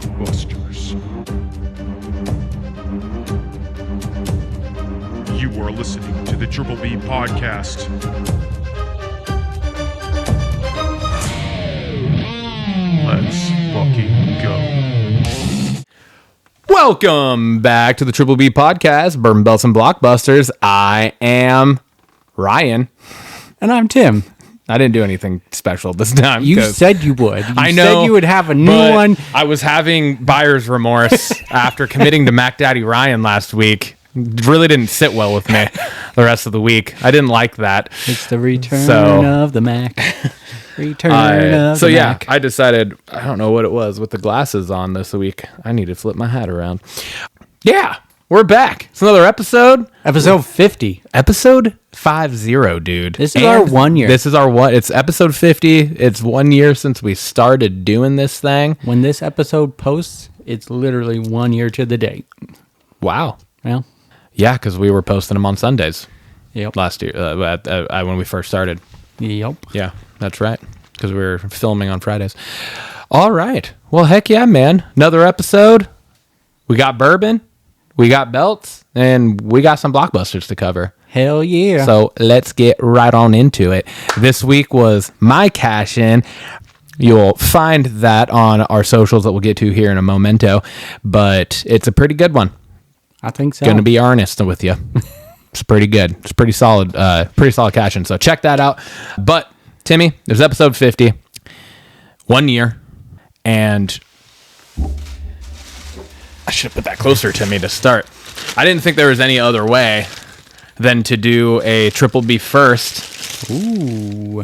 Blockbusters. You are listening to the Triple B Podcast. Let's fucking go. Welcome back to the Triple B Podcast, Bourbon Belts and Blockbusters. I am Ryan. And I'm Tim. I didn't do anything special this time. You said you would. I know. Said you would have a new one. I was having buyer's remorse after committing to Mac Daddy Ryan last week. It really didn't sit well with me the rest of the week. I didn't like that. It's the return of the Mac. Mac. I decided, I don't know what it was with the glasses on this week. I need to flip my hat around. Yeah, we're back. It's another episode. Episode 50. Episode 50, dude. This is our 1 year. This is our one. It's episode 50. It's 1 year since we started doing this thing. When this episode posts, it's literally 1 year to the date. Wow. Well, yeah, because we were posting them on Sundays. Yep. Last year, when we first started. Yep. Yeah, that's right. Because we were filming on Fridays. All right. Well, heck yeah, man. Another episode. We got bourbon. We got belts. And we got some blockbusters to cover. Hell yeah. So let's get right on into it. This week was my cash in. You'll find that on our socials that we'll get to here in a momento. But it's a pretty good one. I think so. Going to be honest with you. It's pretty good. It's pretty solid cash in. So check that out. But Timmy, there's episode 50. 1 year. And I should have put that closer to me to start. I didn't think there was any other way than to do a Triple B first. Ooh.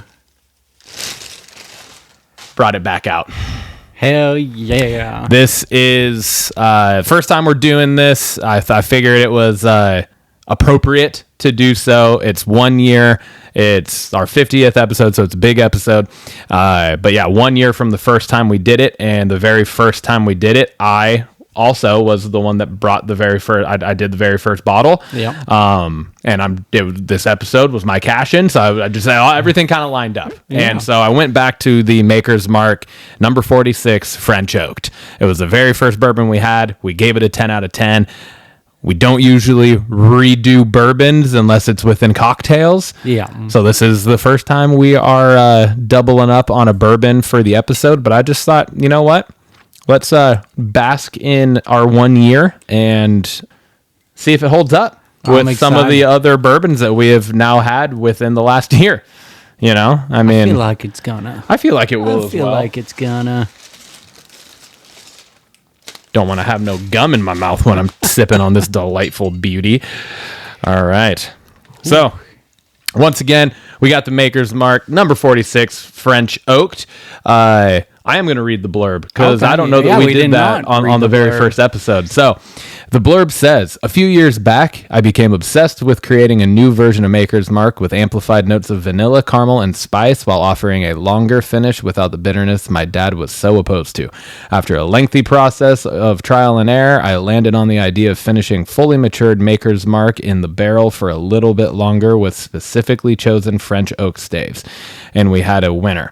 Brought it back out. Hell yeah. This is first time we're doing this. I figured it was appropriate to do so. It's 1 year. It's our 50th episode, so it's a big episode. But yeah, 1 year from the first time we did it, and the very first time we did it, I also was the one that brought the very first. I did the very first bottle. Yeah. And this episode was my cash in, so I just said everything kind of lined up. Yeah. And so I went back to the Maker's Mark number 46 French Oaked. It was the very first bourbon we had. We gave it a 10 out of 10. We don't usually redo bourbons unless it's within cocktails. Yeah. So this is the first time we are doubling up on a bourbon for the episode. But I just thought, you know what? Let's bask in our 1 year and see if it holds up with some of the other bourbons that we have now had within the last year. You know, I mean, I feel like it's gonna. I feel like it will as well. I feel like it's gonna. Don't want to have no gum in my mouth when I'm sipping on this delightful beauty. All right. So, once again, we got the Maker's Mark, number 46, French Oaked. I am going to read the blurb because I don't know that we did that on the very first episode. So, the blurb says, a few years back, I became obsessed with creating a new version of Maker's Mark with amplified notes of vanilla, caramel, and spice while offering a longer finish without the bitterness my dad was so opposed to. After a lengthy process of trial and error, I landed on the idea of finishing fully matured Maker's Mark in the barrel for a little bit longer with specifically chosen French oak staves. And we had a winner.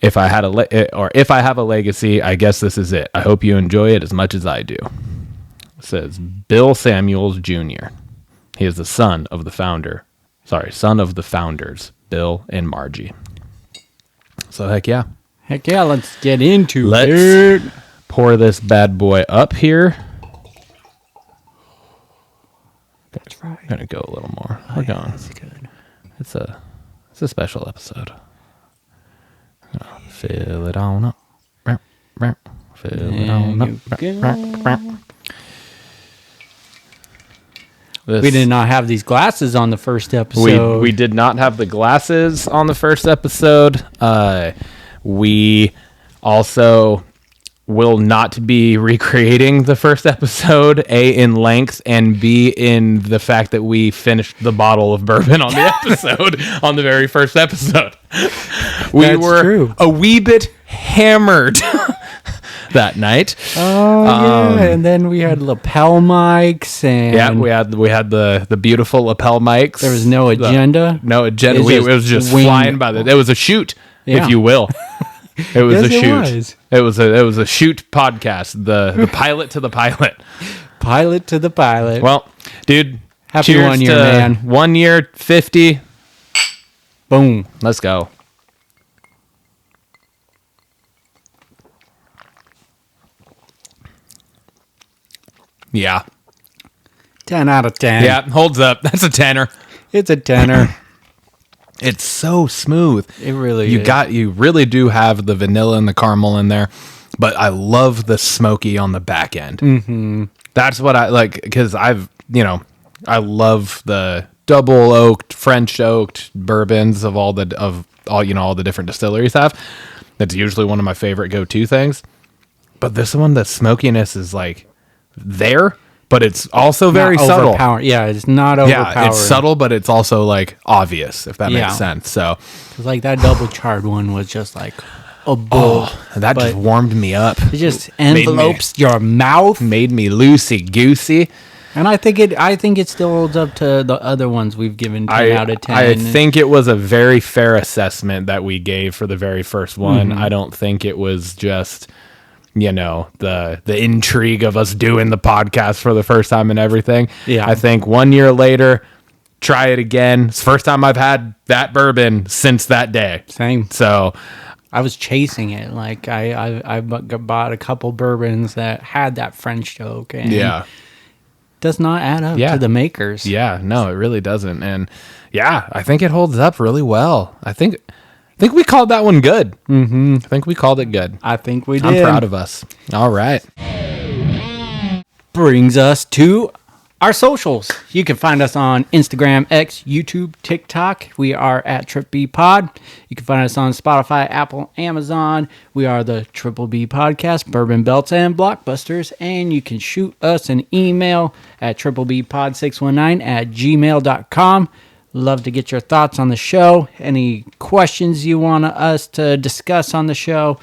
If I have a legacy, I guess this is it. I hope you enjoy it as much as I do. It says Bill Samuels Jr. He is the son of the founders, Bill and Margie. So heck yeah. Heck yeah, let's get into it. Let's pour this bad boy up here. That's right. I'm gonna go a little more. We're going. That's good. It's a special episode. Fill it on up. Fill it on up. We did not have these glasses on the first episode. We did not have the glasses on the first episode. We also will not be recreating the first episode, A, in length, and B, in the fact that we finished the bottle of bourbon on the episode, on the very first episode. We were a wee bit hammered that night. Oh, yeah. And then we had lapel mics. And yeah, we had the beautiful lapel mics. There was no agenda. No agenda. It was just flying by. It was a shoot, if you will. It was Yes, a shoot. it It was a shoot podcast. The pilot to the pilot. Pilot to the pilot. Well, dude, Happy cheers 1 year, to man. 1 year, 50. Boom. Let's go. Yeah. 10 out of 10. Yeah, holds up. That's a 10er. It's a 10er. It's so smooth. It really you is. You really do have the vanilla and the caramel in there, but I love the smoky on the back end. Mm-hmm. That's what I like, because I love the double oaked, French oaked bourbons of all the different distilleries have. That's usually one of my favorite go-to things. But this one, the smokiness is like there, but it's also very Not subtle. overpowering. Yeah, it's not overpowering. Yeah, it's subtle, but it's also like obvious, if that Yeah. makes sense. So 'Cause, like, that double charred one was just like a bull. that just But warmed me up. it just envelopes your mouth. Made me loosey goosey. And I think it still holds up to the other ones we've given 10 out of 10. I think it was a very fair assessment that we gave for the very first one. I don't think it was just, the intrigue of us doing the podcast for the first time and everything. Yeah. I think 1 year later, try it again. It's the first time I've had that bourbon since that day. Same. So I was chasing it. Like, I bought a couple bourbons that had that French oak. And yeah. does not add up Yeah. to the makers. Yeah, no, it really doesn't. And yeah, I think it holds up really well. I think we called that one good. Mm-hmm. I think we called it good. I think we did. I'm proud of us. All right. Brings us to our socials. You can find us on Instagram, X, YouTube, TikTok. We are at Trip B Pod. You can find us on Spotify, Apple, Amazon. We are the Triple B Podcast, Bourbon Belts and Blockbusters. And you can shoot us an email at triplebpod619@gmail.com. Love to get your thoughts on the show. Any questions you want us to discuss on the show.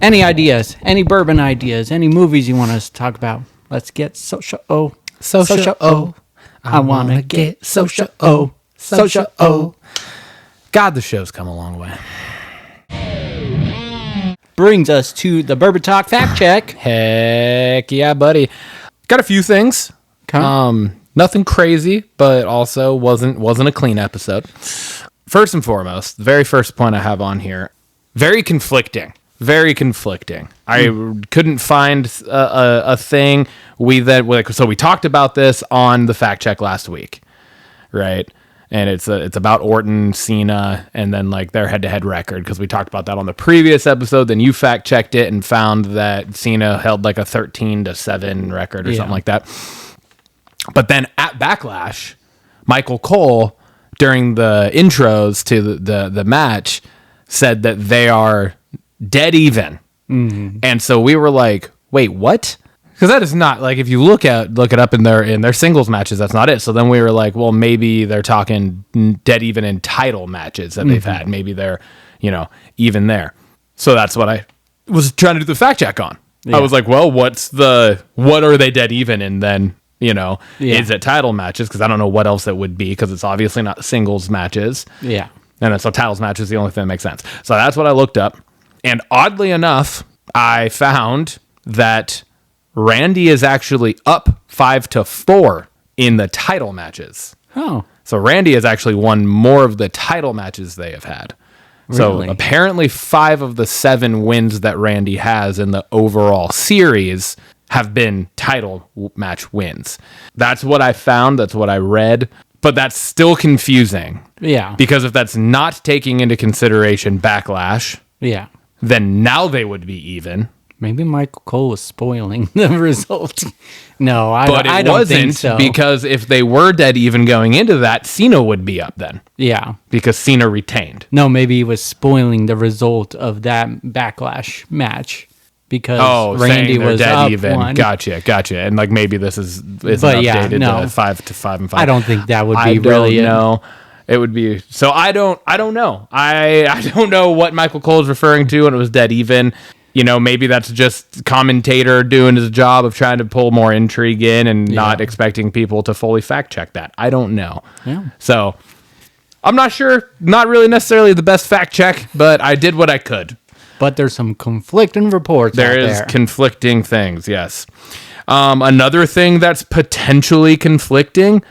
Any ideas, any bourbon ideas, any movies you want us to talk about. Let's get social. I want to get social. God, the show's come a long way. Brings us to the Bourbon Talk fact check. Heck yeah, buddy. Got a few things. Okay. Nothing crazy, but also wasn't a clean episode. First and foremost, the very first point I have on here, very conflicting. Very conflicting. I couldn't find a thing. So we talked about this on the fact check last week, right? And it's about Orton, Cena, and then like their head-to-head record, because we talked about that on the previous episode. Then you fact checked it and found that Cena held like a 13-7 record or something like that. But then at Backlash, Michael Cole, during the intros to the match, said that they are dead even. Mm-hmm. And so we were like, wait, what? Because that is not, like, if you look it up in their singles matches, that's not it. So then we were like, well, maybe they're talking dead even in title matches that they've had. Maybe they're, even there. So that's what I was trying to do the fact check on. Yeah. I was like, well, what are they dead even in then? Is it title matches? Because I don't know what else it would be, because it's obviously not singles matches. Yeah. And then so titles matches is the only thing that makes sense. So that's what I looked up. And oddly enough, I found that Randy is actually up 5-4 in the title matches. Oh. So Randy has actually won more of the title matches they have had. Really? So apparently 5 of the 7 wins that Randy has in the overall series have been title match wins. That's what I found. That's what I read. But that's still confusing. Yeah. Because if that's not taking into consideration Backlash, Yeah. then now they would be even. Maybe Michael Cole was spoiling the result. No, I But it don't wasn't, think so. because if they were dead even going into that, Cena would be up then. Yeah. Because Cena retained. No, maybe he was spoiling the result of that Backlash match. Because Randy saying they're was dead up even. one. Gotcha. And like maybe this isn't But updated no. to 5-5 and 5. I don't think that would be I really don't know. It would be so. I don't know. I don't know what Michael Cole is referring to when it was dead even. Maybe that's just commentator doing his job of trying to pull more intrigue in and not expecting people to fully fact check that. I don't know. Yeah. So I'm not sure. Not really necessarily the best fact check, but I did what I could. But there's some conflicting reports There out is there. conflicting things, yes. Another thing that's potentially conflicting,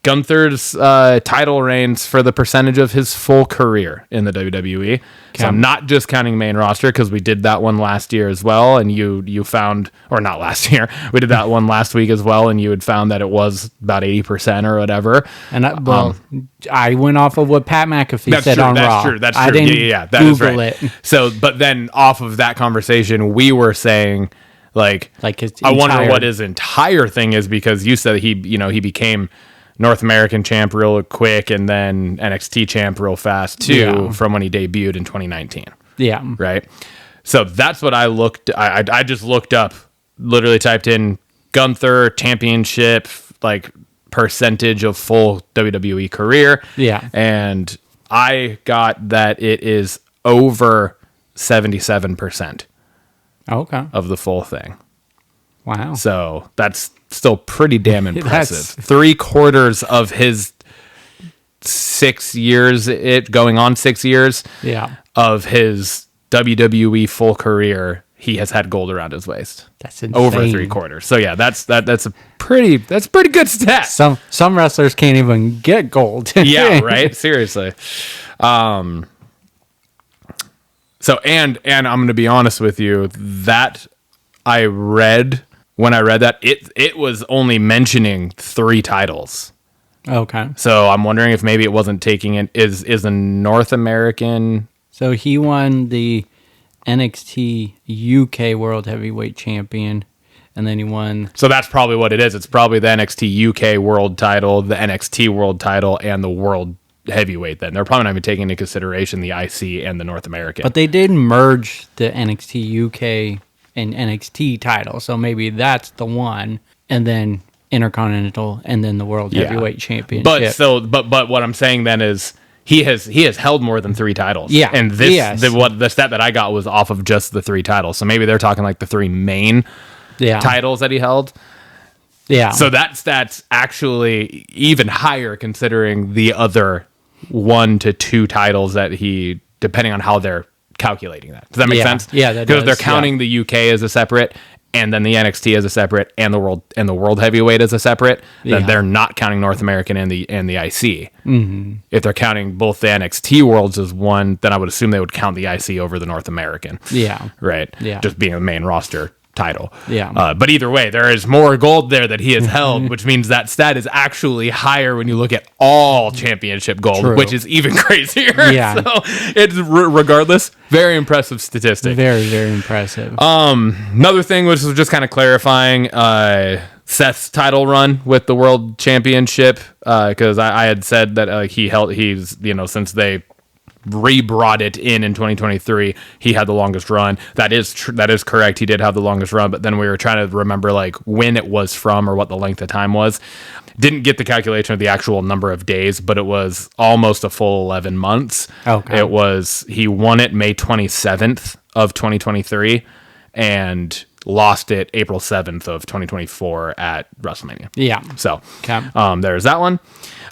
Gunther's title reigns for the percentage of his full career in the WWE. So I'm not just counting main roster, because we did that one last year as well, and you found, or not last year, we did that one last week as well, and you had found that it was about 80% or whatever. And I went off of what Pat McAfee said on Raw. That's true. I didn't Yeah, that Google is right. it. So, but then off of that conversation, we were saying, like his I wonder entire- what his entire thing is, because you said he became North American champ real quick and then NXT champ real fast too, from when he debuted in 2019. Yeah. Right. So that's what I just looked up, literally typed in Gunther championship, like percentage of full WWE career. Yeah. And I got that it is over 77% Okay. of the full thing. Wow. So that's still pretty damn impressive. That's- 3/4 of his 6 years, going on 6 years Yeah. of his WWE full career, he has had gold around his waist. That's insane. Over 3/4. So yeah, that's a pretty good stat. Some wrestlers can't even get gold. Yeah, right. Seriously. So and I'm going to be honest with you, that when I read that, it was only mentioning 3 titles. Okay. So I'm wondering if maybe it wasn't taking it is a North American. So he won the NXT UK World Heavyweight Champion, and then he won. So that's probably what it is. It's probably the NXT UK World title, the NXT World title, and the World Heavyweight. Then they're probably not even taking into consideration the IC and the North American. But they did merge the NXT UK and NXT title, so maybe that's the one, and then Intercontinental, and then the World Heavyweight Championship. But what I'm saying then is he has held more than 3 titles. Yeah. And the stat that I got was off of just the 3 titles. So maybe they're talking like the 3 main titles that he held. Yeah. So that's actually even higher, considering the other 1 to 2 titles that he, depending on how they're calculating that. Does that make sense? Yeah, that because does, they're counting the UK as a separate, and then the NXT as a separate, and the World Heavyweight as a separate. Then they're not counting North American and the IC. Mm-hmm. If they're counting both the NXT Worlds as one, then I would assume they would count the IC over the North American. Yeah. Right. Yeah. Just being a main roster title. Yeah. But either way, there is more gold there that he has held, which means that stat is actually higher when you look at all championship gold, True. which is even crazier. Yeah. So it's regardless, very impressive statistic. Very, very impressive. Another thing, which was just kind of clarifying, Seth's title run with the World Championship, because I had said that he's since they re-brought it in 2023, he had the longest run. That is correct. He did have the longest run, but then we were trying to remember like when it was from or what the length of time was. Didn't get the calculation of the actual number of days, but it was almost a full 11 months. Okay. He won it May 27th of 2023 and lost it April 7th of 2024 at WrestleMania. Yeah. So Okay. There's that one.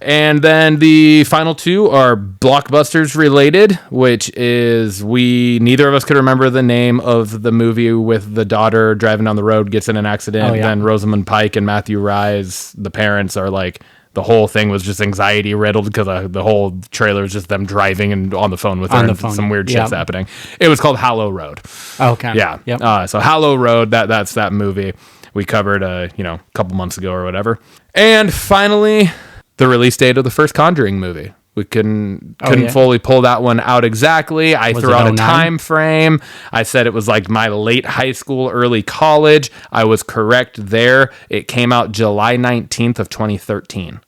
And then the final 2 are Blockbusters related, which is neither of us could remember the name of the movie with the daughter driving down the road, gets in an accident. Oh, yeah. Then Rosamund Pike and Matthew Rhys, the parents, are like, the whole thing was just anxiety riddled because the whole trailer is just them driving and on the phone with her and some weird shit's happening. It was called Hallow Road. Okay. Yeah. Yep. So Hallow Road, that's that movie we covered a couple months ago or whatever. And finally, the release date of the first Conjuring movie. We couldn't fully pull that one out exactly. I threw out a 09? time frame. I said it was like my late high school, early college. I was correct there. It came out July 19th of 2013.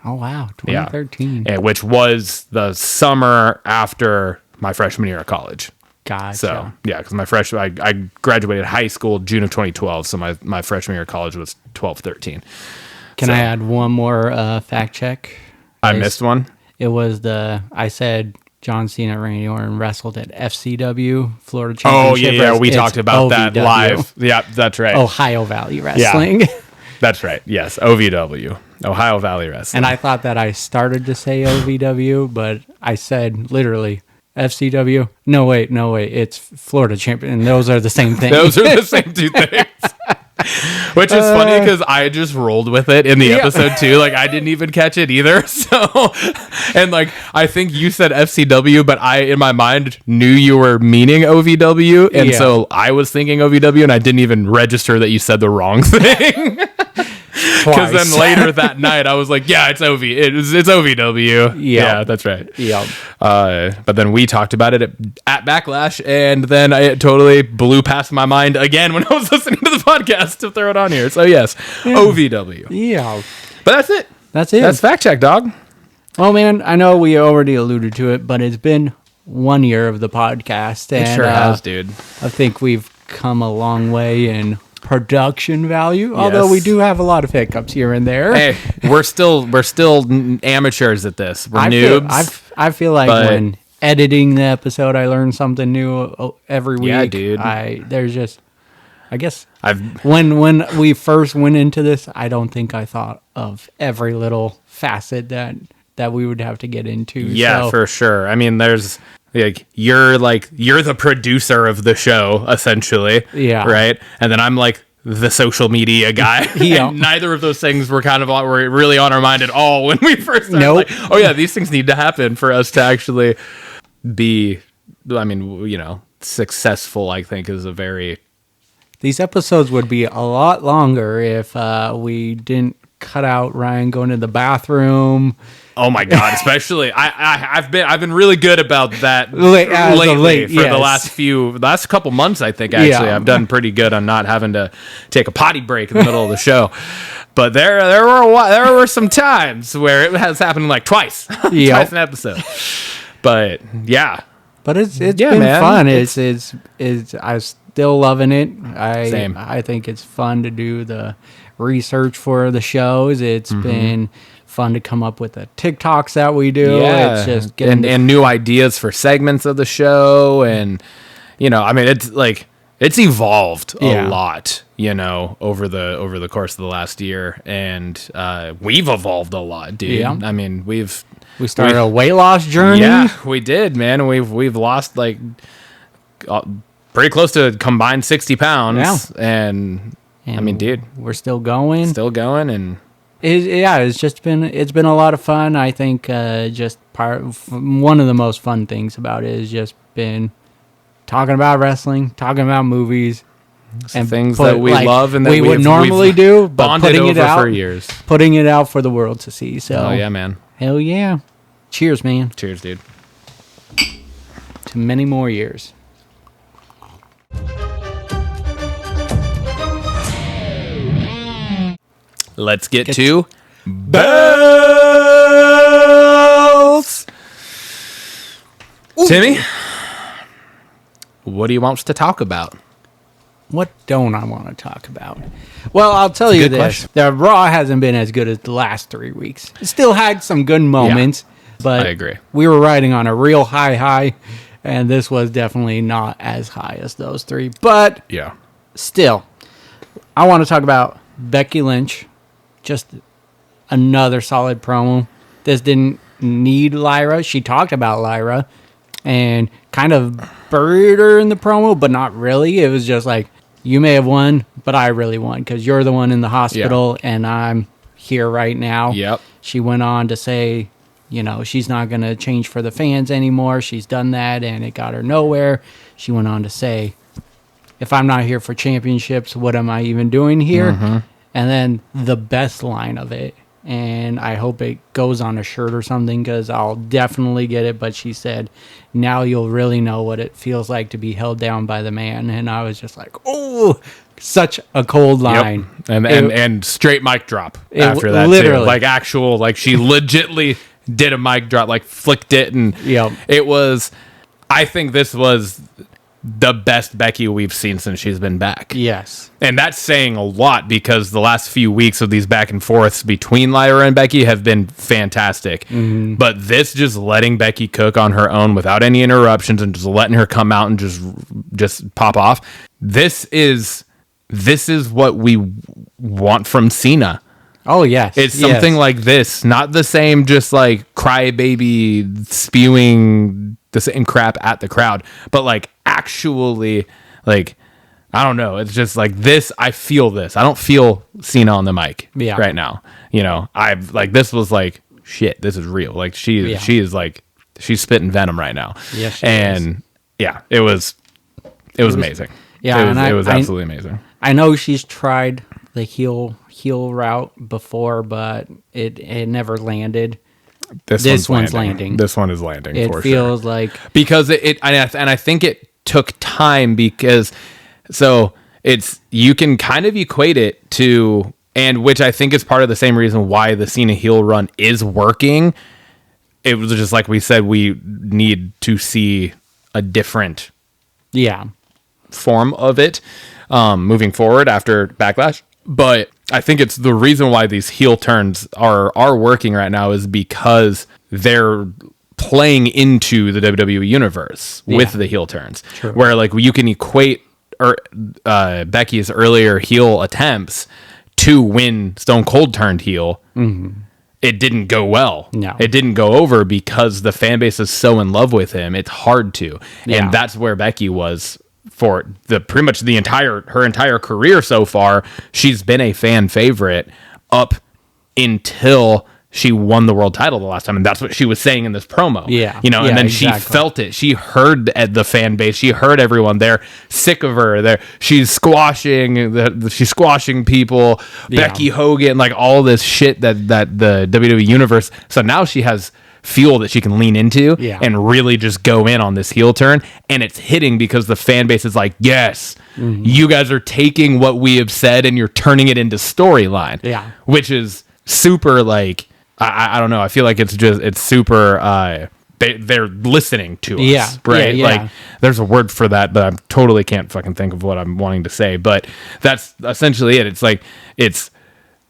Oh, wow. 2013. Yeah. Which was the summer after my freshman year of college. Gotcha. So, yeah, because I graduated high school June of 2012, so my freshman year of college was 12-13. Can I add one more fact check? I missed one. It was I said John Cena, Randy Orton wrestled at FCW, Florida Championship. Oh, yeah, we It's talked about that OVW. live. Yeah, that's right. Ohio Valley Wrestling. That's right. Yes, OVW, Ohio Valley Wrestling. And I thought that I started to say OVW, but I said literally FCW. No, wait. It's Florida Champion. And those are the same thing. Those are the same two things. Which is funny because I just rolled with it in the episode too. Like I didn't even catch it either. So, and like I think you said FCW, but I in my mind knew you were meaning OVW, and so I was thinking OVW, and I didn't even register that you said the wrong thing. Because then later that night I was like, yeah, it's OVW. Yeah, that's right. Yeah. But then we talked about it at Backlash, and then it totally blew past my mind again when I was listening to the podcast to throw it on here. So yes, OVW. Yeah. But that's it. That's fact check, dog. Well, man, I know we already alluded to it, but it's been 1 year of the podcast. And, it sure has, dude. I think we've come a long way in production value, although we do have a lot of hiccups here and there. Hey, we're still amateurs at this. We're noobs. I feel like when editing the episode, I learn something new every week. Yeah, dude. When we first went into this, I don't think I thought of every little facet that we would have to get into. Yeah, for sure. I mean, there's you're the producer of the show essentially. Yeah. Right. And then I'm like the social media guy. Yeah. And neither of those things were were really on our mind at all when we first started. Nope. Like, oh yeah, these things need to happen for us to actually be, successful. I think is a very. These episodes would be a lot longer if we didn't cut out Ryan going to the bathroom. Oh my God! Especially, I've been really good about that lately for the last couple months. I think actually I've done pretty good on not having to take a potty break in the middle of the show. But there were some times where it has happened like twice an episode. But yeah, but it's been fun. It's I'm still loving it. Same. I think it's fun to do the research for the shows. It's been fun to come up with the TikToks that we do. Yeah. It's just and new ideas for segments of the show, and it's evolved a lot, over the course of the last year, and we've evolved a lot, dude. Yeah. I mean, we started a weight loss journey. Yeah, we did, man. We've lost pretty close to combined 60 pounds, and I mean, dude, we're still going, and. It's been a lot of fun. I think one of the most fun things about it has just been talking about wrestling, talking about movies, and things that we love and that we would normally do, but putting it out for years, putting it out for the world to see. So, oh yeah, man, hell yeah, cheers, man, cheers, dude, to many more years. Let's get to belts. Timmy, what do you want us to talk about? What don't I want to talk about? Well, I'll tell you this. The Raw hasn't been as good as the last 3 weeks. It still had some good moments, but I agree. We were riding on a real high, and this was definitely not as high as those three. But still, I want to talk about Becky Lynch. Just another solid promo. This didn't need Lyra. She talked about Lyra and kind of buried her in the promo, but not really. It was just like, you may have won, but I really won because you're the one in the hospital and I'm here right now. Yep. She went on to say, she's not going to change for the fans anymore. She's done that and it got her nowhere. She went on to say, if I'm not here for championships, what am I even doing here? Mm-hmm. And then the best line of it, and I hope it goes on a shirt or something because I'll definitely get it, but she said, now you'll really know what it feels like to be held down by the man. And I was just like, oh, such a cold line. Yep. And straight mic drop after that, literally. Too. Like actual, like she legitly did a mic drop, like flicked it, and it was, I think this was the best Becky we've seen since she's been back. Yes. And that's saying a lot because the last few weeks of these back and forths between Lyra and Becky have been fantastic. Mm-hmm. But this just letting Becky cook on her own without any interruptions and just letting her come out and just pop off. This is what we want from Cena. Oh, yes. It's something like this, not the same, just like crybaby spewing the same crap at the crowd, but like actually, like, I don't know. It's just like this. I feel this. I don't feel Cena on the mic right now. You know, I've like, this was like, shit, this is real. Like she is like, she's spitting venom right now. Yes, and yeah, it was amazing. Yeah, it was absolutely amazing. I know she's tried the heel route before, but it never landed. This one's landing. This one is landing. It for feels sure. like because and I think it took time because so it's you can kind of equate it to, and which I think is part of the same reason why the Cena heel run is working. It was just like we said, we need to see a different form of it moving forward after Backlash. But I think it's the reason why these heel turns are working right now is because they're playing into the WWE universe with the heel turns. True. Where like you can equate Becky's earlier heel attempts to when Stone Cold turned heel. Mm-hmm. It didn't go well. No. It didn't go over because the fan base is so in love with him. It's hard to. Yeah. And that's where Becky was for pretty much her entire career so far. She's been a fan favorite up until she won the world title the last time, and that's what she was saying in this promo. Yeah, you know, and then exactly. she felt it. She heard at the fan base. She heard everyone. They're sick of her. She's squashing people. Yeah. Becky Hogan, like all this shit that the WWE universe. So now she has fuel that she can lean into and really just go in on this heel turn, and it's hitting because the fan base is like, yes, you guys are taking what we have said and you're turning it into storyline. Yeah, which is super like. I don't know. I feel like it's super. They're listening to us, right? Yeah. Like there's a word for that, but I totally can't fucking think of what I'm wanting to say. But that's essentially it. It's like it's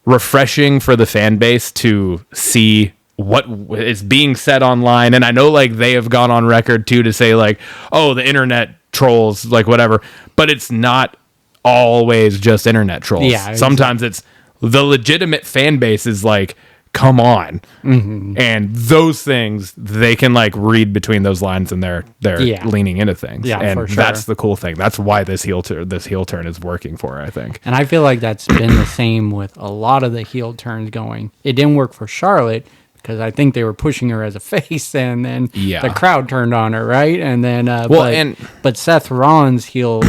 refreshing for the fan base to see what is being said online, and I know like they have gone on record too to say like, oh, the internet trolls, like whatever. But it's not always just internet trolls. Yeah, sometimes it's the legitimate fan base is like, come on. Mm-hmm. And those things they can like read between those lines, and they're leaning into things. Yeah, and for sure. that's the cool thing. That's why this heel turn is working for her, I think. And I feel like that's been the same with a lot of the heel turns going. It didn't work for Charlotte because I think they were pushing her as a face, and then the crowd turned on her, right? And then but Seth Rollins' heel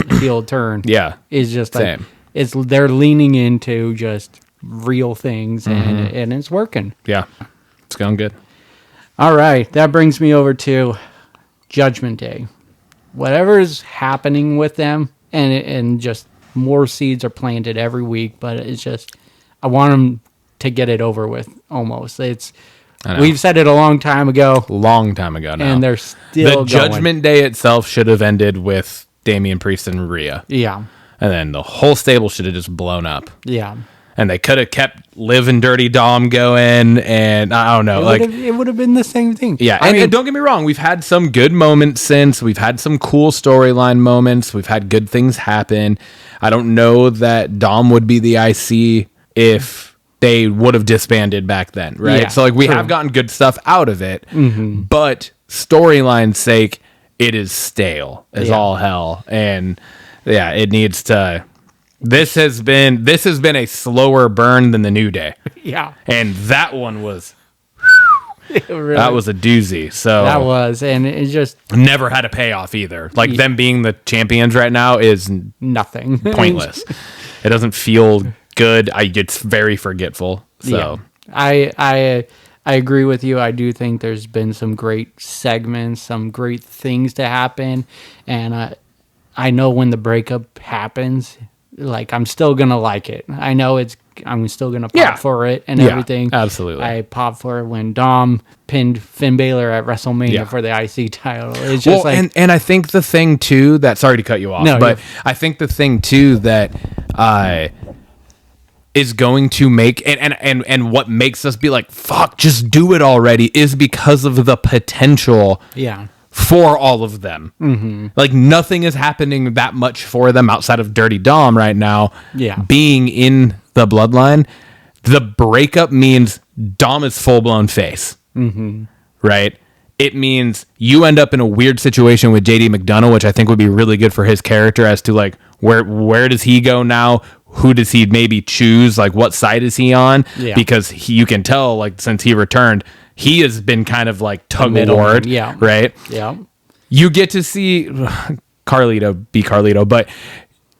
turn is just like they're leaning into just real things, and it's working. Yeah, it's going good. All right, that brings me over to Judgment Day. Whatever is happening with them, and just more seeds are planted every week, but it's just I want them to get it over with. Almost, we've said it a long time ago now, and they're still the Judgment Day itself should have ended with Damian Priest and Rhea. Yeah, and then the whole stable should have just blown up. Yeah. And they could have kept Liv and Dirty Dom going, and I don't know. It would have been the same thing. Yeah, and don't get me wrong. We've had some good moments since. We've had some cool storyline moments. We've had good things happen. I don't know that Dom would be the IC if they would have disbanded back then, right? Yeah, so, like, we have gotten good stuff out of it, but storyline's sake, it is stale as all hell. And, yeah, it needs to... This has been a slower burn than the New Day. Yeah. And that one was really, that was a doozy. So that was, and it just never had a payoff either. Like them being the champions right now is nothing. Pointless. It doesn't feel good. It's very forgetful. So I agree with you. I do think there's been some great segments, some great things to happen, and I know when the breakup happens, like I'm still gonna like it. I know I'm still gonna pop for it and everything. Absolutely. I popped for it when Dom pinned Finn Balor at WrestleMania for the IC title. It's just and I think the thing too that, sorry to cut you off, but I think the thing too that is going to make and what makes us be like, fuck, just do it already, is because of the potential. Yeah. For all of them. Mm-hmm. Like nothing is happening that much for them outside of Dirty Dom right now. Yeah. Being in the bloodline, The breakup means Dom is full-blown face. Right? It means you end up in a weird situation with JD McDonough, which I think would be really good for his character as to like where does he go now? Who does he maybe choose? Like what side is he on? Yeah. Because you can tell like since he returned, he has been kind of like tug of war, right? Yeah. You get to see Carlito be Carlito, but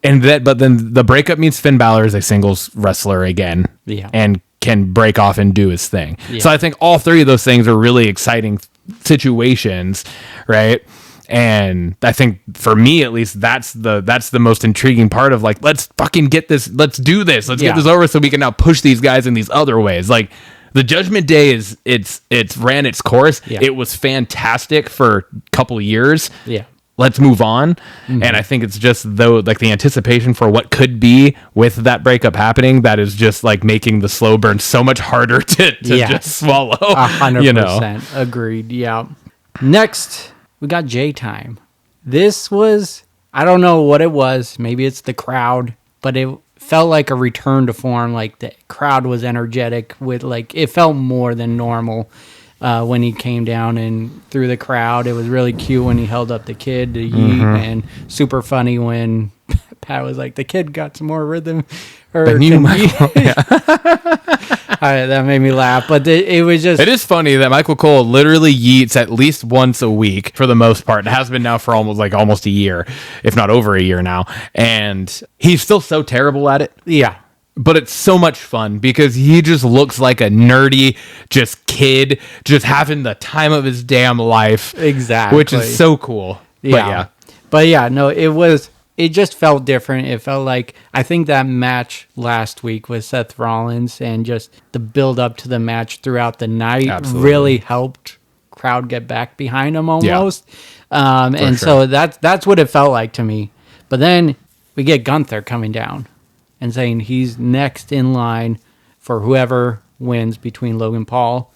then the breakup means Finn Balor is a singles wrestler again, and can break off and do his thing. Yeah. So I think all three of those things are really exciting situations, right? And I think for me at least that's the most intriguing part of like let's fucking get this, let's do this, let's get this over so we can now push these guys in these other ways. Like the Judgment Day it's ran its course. It was fantastic for a couple years. Let's move on. And I think it's just though like the anticipation for what could be with that breakup happening that is just like making the slow burn so much harder to just swallow. 100% agreed. Yeah. Next, we got J Time. This was, I don't know what it was. Maybe it's the crowd, but it felt like a return to form. Like the crowd was energetic with like, it felt more than normal. When he came down and through the crowd. It was really cute when he held up the kid to yeet, and super funny when Pat was like, the kid got some more rhythm. That made me laugh. But it was just... It is funny that Michael Cole literally yeets at least once a week for the most part. It has been now for almost a year, if not over a year now. And he's still so terrible at it. Yeah. But it's so much fun because he just looks like a nerdy just kid just having the time of his damn life. Exactly. Which is so cool. But yeah, no, it just felt different. It felt like, I think that match last week with Seth Rollins and just the build up to the match throughout the night really helped crowd get back behind him almost. So that's what it felt like to me. But then we get Gunther coming down and saying he's next in line for whoever wins between Logan Paul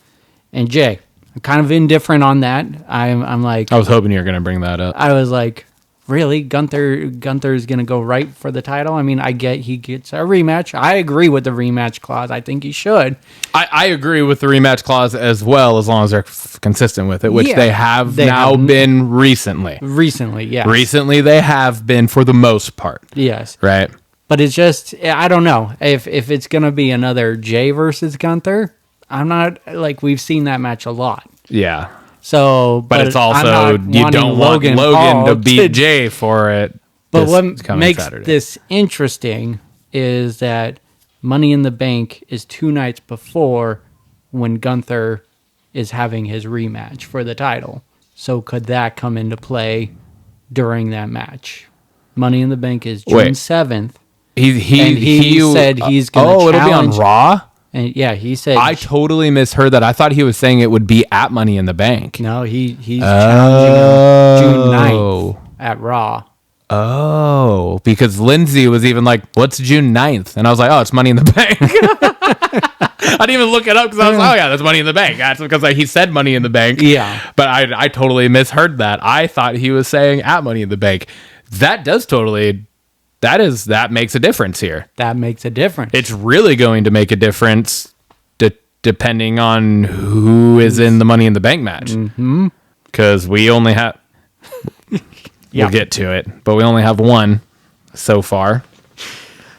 and Jay. I'm kind of indifferent on that. I'm like... I was hoping you were going to bring that up. I was like, really? Gunther's going to go right for the title? I mean, I get he gets a rematch. I agree with the rematch clause. I think he should. I agree with the rematch clause as well, as long as they're consistent with it, which they have been recently. Recently, yes. Recently, they have been for the most part. Yes. Right? But it's just, I don't know. If it's going to be another Jay versus Gunther, I'm not, like, we've seen that match a lot. Yeah. So, but it's also, you don't want Logan to beat Jay for it. But what makes this interesting is that Money in the Bank is 2 nights before when Gunther is having his rematch for the title. So could that come into play during that match? Money in the Bank is June 7th. He said he's going to challenge. It'll be on Raw? And yeah, he said... I totally misheard that. I thought he was saying it would be at Money in the Bank. No, he's challenging him June 9th at Raw. Oh, because Lindsay was even like, what's June 9th? And I was like, oh, it's Money in the Bank. I didn't even look it up because I was like, oh yeah, that's Money in the Bank. That's because he said Money in the Bank. Yeah. But I totally misheard that. I thought he was saying at Money in the Bank. That makes a difference here. That makes a difference. It's really going to make a difference depending on who is in the Money in the Bank match. Because we only have... We'll get to it, but we only have one so far.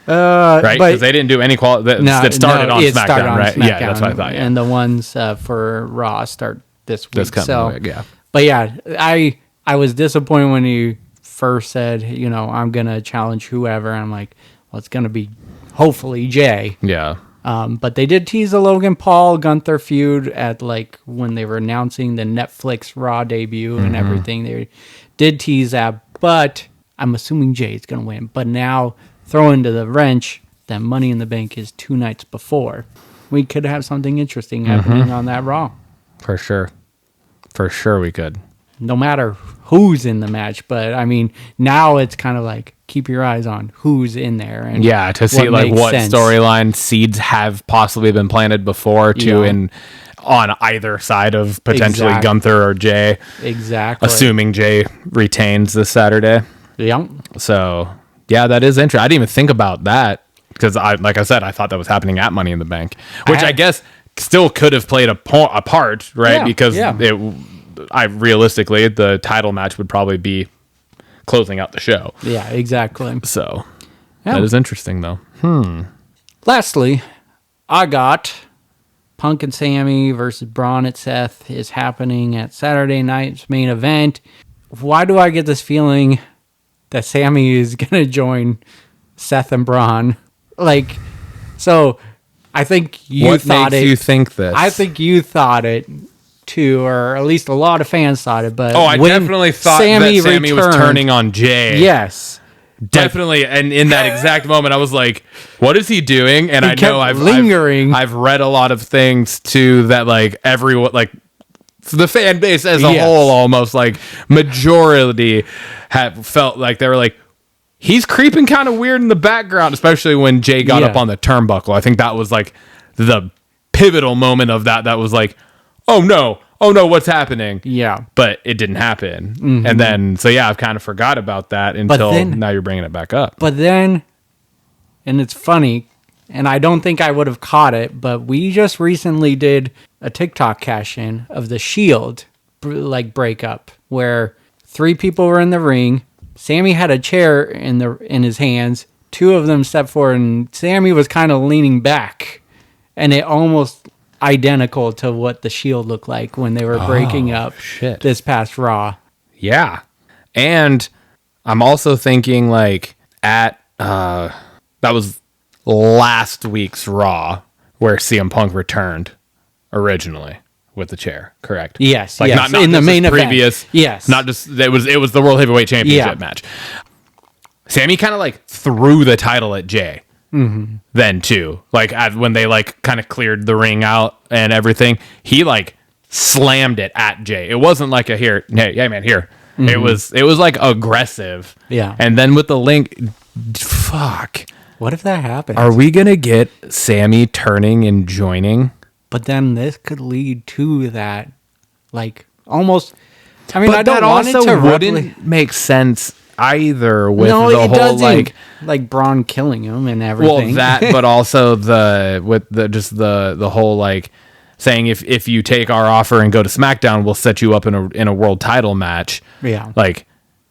Right? Because they didn't do any that started on SmackDown, right? SmackDown, yeah, that's what I thought. Yeah. And the ones for Raw start this week. This coming week, yeah. But yeah, I was disappointed when he first said, I'm going to challenge whoever. And I'm like, well, it's going to be hopefully Jay. Yeah. But they did tease the Logan Paul Gunther feud at when they were announcing the Netflix Raw debut and everything. They did tease that, but I'm assuming Jay's going to win. But now throw into the wrench that Money in the Bank is 2 nights before. We could have something interesting happening on that Raw. For sure. For sure we could. No matter who's in the match, but I mean, now it's kind of like keep your eyes on who's in there. And to see what storyline seeds have possibly been planted before on either side of potentially Gunther or Jay. Exactly. Assuming Jay retains this Saturday. Yep. So, yeah, that is interesting. I didn't even think about that. because like I said, I thought that was happening at Money in the Bank, which I guess still could have played a part, right? Yeah, Because yeah. realistically, the title match would probably be closing out the show. Yeah, exactly. So Yeah. that is interesting, though. Lastly, I got Punk and Sammy versus Braun and Seth is happening at Saturday night's main event. Why do I get this feeling that Sammy is going to join Seth and Braun? Like, so I think you What thought makes it. you think this? I think you thought it too, or at least a lot of fans thought it. But I when definitely thought that Sammy was turning on Jay. Yes. Definitely, and in that exact moment, I was like, "What is he doing?" And He I kept know I've lingering. I've read a lot of things too that like everyone, like the fan base as a Yes. whole, almost like majority have felt like they were like, he's creeping kind of weird in the background, especially when Jay got up Yeah. on the turnbuckle. I think that was like the pivotal moment of that. That was like, oh no, what's happening? Yeah. But it didn't happen. And then, so yeah, I've kind of forgot about that until now you're bringing it back up. But then, and it's funny, and I don't think I would have caught it, but we just recently did a TikTok cash-in of the Shield breakup, where 3 people were in the ring. Sammy had a chair in his hands. 2 of them stepped forward, and Sammy was kind of leaning back, and it almost identical to what the Shield looked like when they were breaking up shit. this past Raw. Yeah. And I'm also thinking like at, that was last week's Raw where CM Punk returned originally with the chair, correct? Yes, Like yes, not in the just main his event. previous, Yes. not just, it was the World Heavyweight Championship Yeah. match. Sammy kind of like threw the title at Jay. Then too, like when they like kind of cleared the ring out and everything, he like slammed it at Jay. It wasn't like a here, hey man, here. It was like aggressive. Yeah. And then with the link, fuck, What if that happens? are we gonna get Sammy turning and joining? But then this could lead to that, like almost. I mean, But I don't that want it also to wouldn't make sense either with no, the it whole doesn't. like. Braun killing him and Well, everything. that, but also the whole like saying if you take our offer and go to SmackDown, we'll set you up in a world title match. Yeah. Like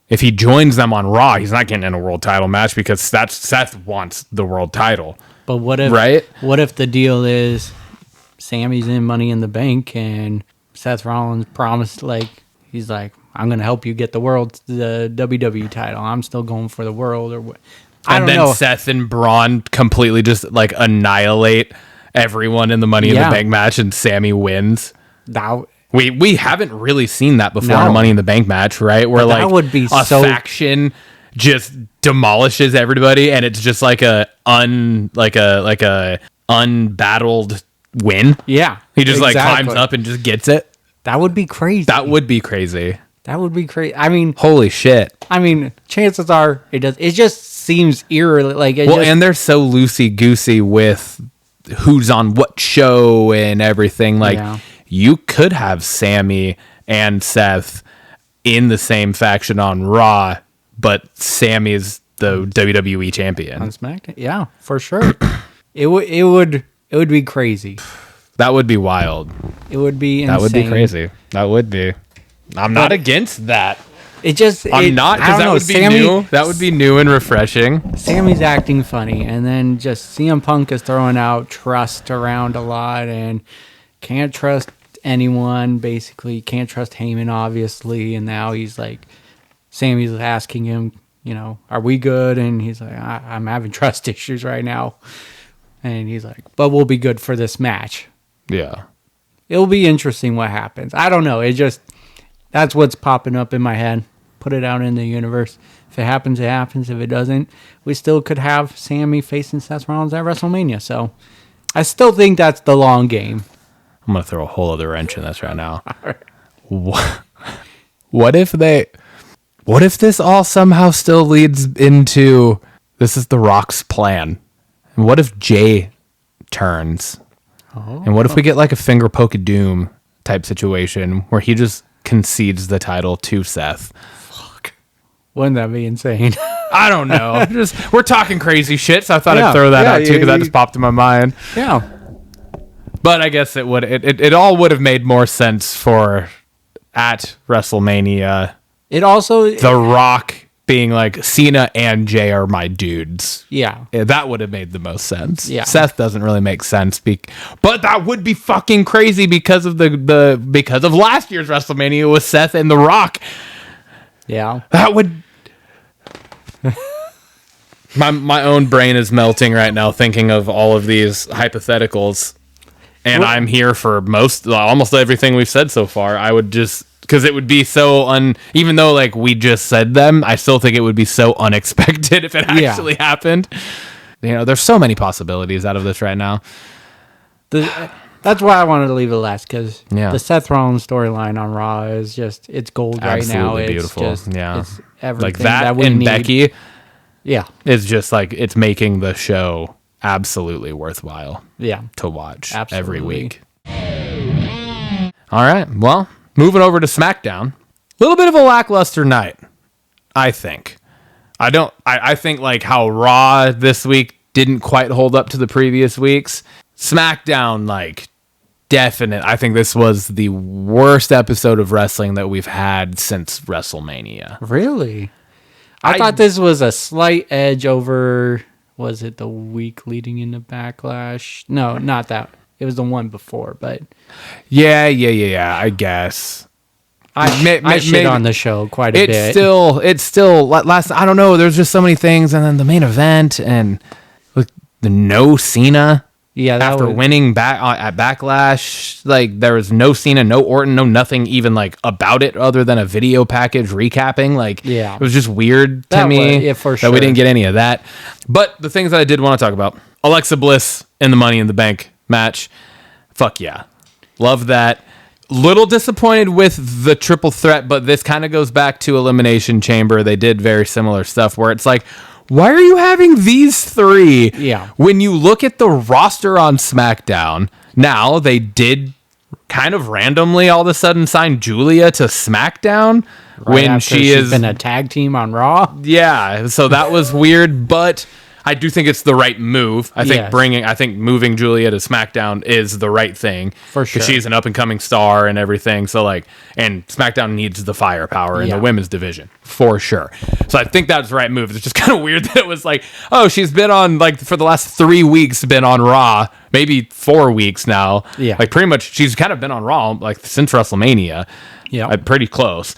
if he joins them on Raw, he's not getting in a world title match because Seth wants the world title. But what if? Right? What if the deal is Sammy's in Money in the Bank and Seth Rollins promised he's like, I'm gonna help you get the WWE title. I'm still going for the world or what. I And don't then know. Seth and Braun completely just like annihilate everyone in the Money in the Yeah. Bank match, and Sammy wins. That, We haven't really seen that before in No. a Money in the Bank match, right? Where But that like would be a so- faction just demolishes everybody, and it's just like a unbattled win. yeah. He just like exactly. climbs up and just gets it. That would be crazy. That would be crazy. That would be crazy. I mean, Holy shit. chances are it does. It just seems eerily like it. Well, just, and they're so loosey goosey with who's on what show and everything. Like Yeah. you could have Sammy and Seth in the same faction on Raw, but Sammy's the WWE champion. on SmackDown. Yeah, for sure. it would be crazy. That would be wild. It would be insane. That would be crazy. That would be. I'm not against that. It just I'm not, because that would be new. That would be new and refreshing. Sammy's acting funny, and then just CM Punk is throwing out trust around a lot, and can't trust anyone. Basically, can't trust Heyman, obviously. And now he's like, Sammy's asking him, are we good? And he's like, I'm having trust issues right now. And he's like, but we'll be good for this match. Yeah. It'll be interesting what happens. I don't know. That's what's popping up in my head. Put it out in the universe. If it happens, it happens. If it doesn't, we still could have Sammy facing Seth Rollins at WrestleMania. So I still think that's the long game. I'm going to throw a whole other wrench in this right now. What if this all somehow still leads into this is The Rock's plan? And what if Jay turns? And what if we get like a finger poke of doom type situation where he just concedes the title to Seth? Wouldn't that be insane? I don't know. Just we're talking crazy shit, so I thought Yeah. I'd throw that Yeah, out too because that just popped in my mind. Yeah. But I guess it all would have made more sense for at WrestleMania. It also The Rock being like Cena and Jay are my dudes. yeah. That would have made the most sense. Yeah. Seth doesn't really make sense, but that would be fucking crazy because of because of last year's WrestleMania with Seth and The Rock. Yeah. That would. My own brain is melting right now thinking of all of these hypotheticals, and I'm here for almost everything we've said so far. I would just. Because it would be so even though like we just said them, I still think it would be so unexpected if it actually happened. You know, there's so many possibilities out of this right now. That's why I wanted to leave it last, because Yeah. the Seth Rollins storyline on Raw is just, it's gold right now. Absolutely It's beautiful. just, Yeah. it's everything Like that we and need. Becky Yeah. is just like it's making the show absolutely worthwhile Yeah. to watch Absolutely. every week. All right, well, moving over to SmackDown, a little bit of a lackluster night, I think. I think like how Raw this week didn't quite hold up to the previous weeks. SmackDown, like, definite. I think this was the worst episode of wrestling that we've had since WrestleMania. Really? I thought this was a slight edge over, was it the week leading into Backlash? No, not that. It was the one before, but Yeah, I guess. I shit on the show quite a bit. It's still last. I don't know. There's just so many things, and then the main event and like the no Cena. Yeah, that After was, winning back at Backlash, like there was no Cena, no Orton, no nothing even like about it other than a video package recapping. Like, Yeah. it was just weird to That me was- yeah, for that we sure. didn't get any of that. But the things that I did want to talk about: Alexa Bliss in the Money in the Bank match. Fuck yeah, love that. Little disappointed with the triple threat, but this kind of goes back to Elimination Chamber. They did very similar stuff where it's like, why are you having these three? Yeah. When you look at the roster on SmackDown, now they did kind of randomly all of a sudden sign Julia to SmackDown right when after she's been a tag team on Raw. yeah, so that was weird, but I do think it's the right move. I think Yes. moving Julia to SmackDown is the right thing. For 'Cause sure. she's an up and coming star and everything. So like, and SmackDown needs the firepower in Yeah. the women's division for sure. So I think that's the right move. It's just kind of weird that it was like, oh, she's been on like for the last 3 weeks, been on Raw, maybe 4 weeks now. Yeah. Like pretty much she's kind of been on Raw like since WrestleMania. Yeah. Pretty close.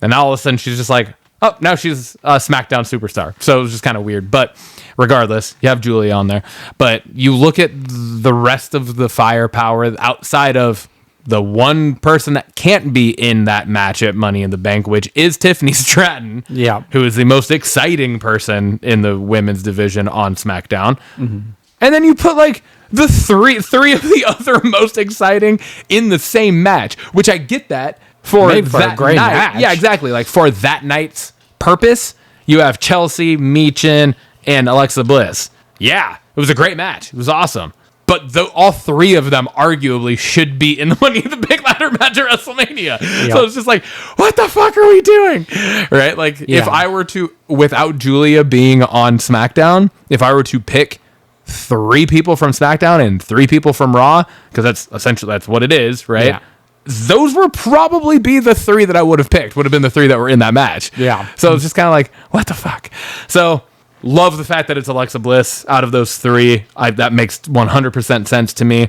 And now all of a sudden she's just like, oh, now she's a SmackDown superstar. So it was just kind of weird. But regardless, you have Julia on there. But you look at the rest of the firepower outside of the one person that can't be in that match at Money in the Bank, which is Tiffany Stratton, Yeah. who is the most exciting person in the women's division on SmackDown. And then you put like the three of the other most exciting in the same match, which I get that for Made for a that great night. match. Yeah, exactly. Like for that night's purpose, you have Chelsea, Meechin, and Alexa Bliss. Yeah, it was a great match. It was awesome. But all three of them arguably should be in the Money in the Bank ladder match at WrestleMania. So it's just like, what the fuck are we doing? Right? Like, if Yeah. I were to, without Julia being on SmackDown, if I were to pick 3 people from SmackDown and 3 people from Raw, because that's what it is, right? Yeah. Those would probably be the 3 that I would have picked. Would have been the 3 that were in that match. Yeah. So it's just kind of like, what the fuck? So love the fact that it's Alexa Bliss out of those 3. That makes 100% sense to me.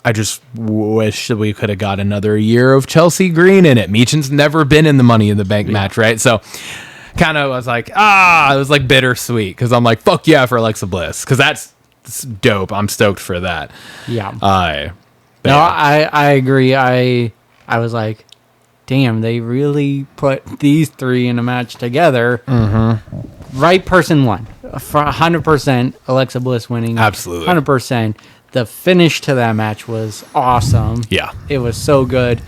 I just wish that we could have got another year of Chelsea Green in it. Meechin's never been in the Money in the Bank match, right? So kind of was like, it was like bittersweet because I'm like, fuck yeah for Alexa Bliss because that's dope. I'm stoked for that. Yeah. But No, yeah. I agree. I was like, damn, they really put these 3 in a match together. Mm-hmm. Right person won. For 100%, Alexa Bliss winning. Absolutely. 100%. The finish to that match was awesome. Yeah. It was so good.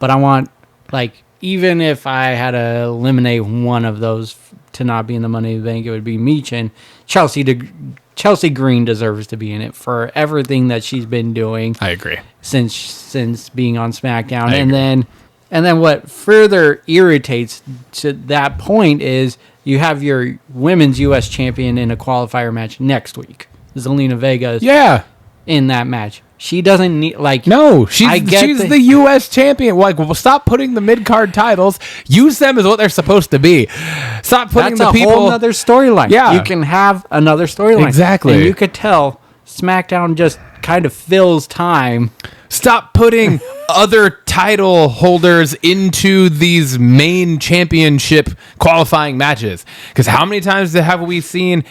But I want, like, even if I had to eliminate one of those to not be in the Money in the Bank, it would be Meechin. Chelsea Green deserves to be in it for everything that she's been doing. I agree. Since being on SmackDown. I agree. And then what further irritates to that point is you have your women's U.S. champion in a qualifier match next week. Zelina Vega is in that match. She doesn't need, like... No, she's the U.S. champion. Like, well, stop putting the mid-card titles. Use them as what they're supposed to be. Stop putting the people... That's a whole other storyline. Yeah. You can have another storyline. Exactly. And you could tell SmackDown just kind of fills time. Stop putting other title holders into these main championship qualifying matches. Because how many times have we seen...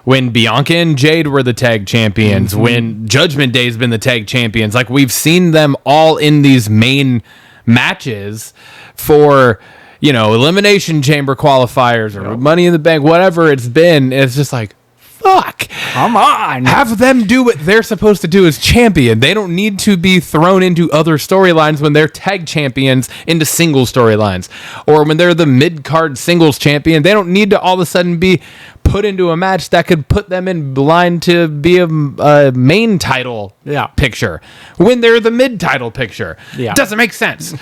when Bianca and Jade were the tag champions, when Judgment Day's been the tag champions, like we've seen them all in these main matches for, Elimination Chamber qualifiers or Money in the Bank, whatever it's been. It's just like, fuck. Come on. Have them do what they're supposed to do as champion. They don't need to be thrown into other storylines when they're tag champions into single storylines. Or when they're the mid-card singles champion, they don't need to all of a sudden be put into a match that could put them in line to be a main title picture when they're the mid-title picture. Yeah. Doesn't make sense.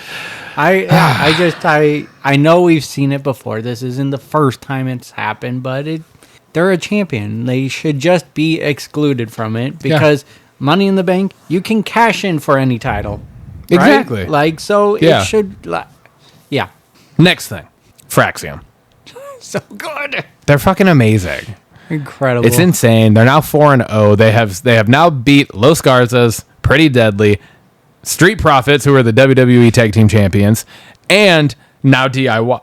I know we've seen it before. This isn't the first time it's happened, but they're a champion. They should just be excluded from it because Money in the Bank, you can cash in for any title. Exactly. Right? It should... Next thing. Fraxium. So good. They're fucking amazing. Incredible. It's insane. They're now 4-0. They have now beat Los Garzas, Pretty Deadly, Street Profits, who are the WWE Tag Team Champions, and now DIY,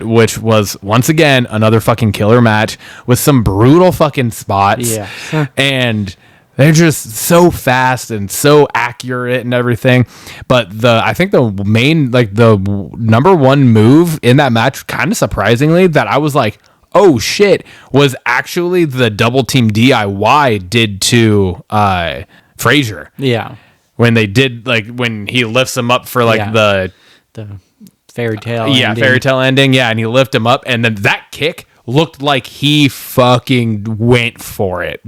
which was once again another fucking killer match with some brutal fucking spots. Yeah. And they're just so fast and so accurate and everything. But I think the main, the number one move in that match, kind of surprisingly, that I was like, oh shit, was actually the double team DIY did to Frazier. Yeah. When they did, when he lifts him up for the fairy tale ending. Fairy tale ending. Yeah, and he lifted him up, and then that kick looked like he fucking went for it.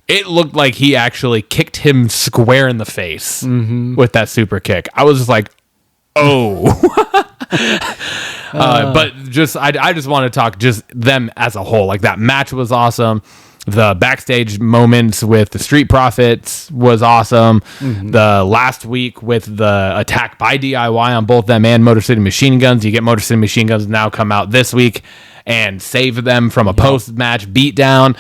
It looked like he actually kicked him square in the face with that super kick. I was just like, oh. But I just want to talk just them as a whole. That match was awesome. The backstage moments with the Street Profits was awesome. The last week with the attack by DIY on both them and Motor City Machine Guns. You get Motor City Machine Guns now come out this week and save them from a post-match beatdown.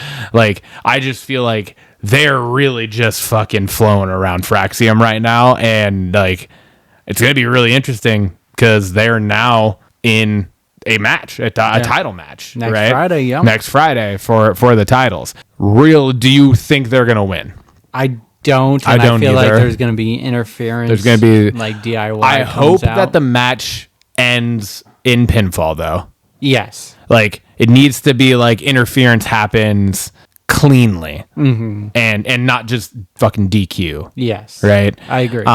I just feel like they're really just fucking flowing around Fraxium right now. And, it's going to be really interesting because they're now in a match, a title match. Next Friday for the titles. Do you think they're going to win? I don't. I don't feel either. like there's going to be interference. There's going to be... DIY I hope that the match ends in pinfall, though. Yes. It needs to be interference happens cleanly and not just fucking DQ. Yes. Right? I agree.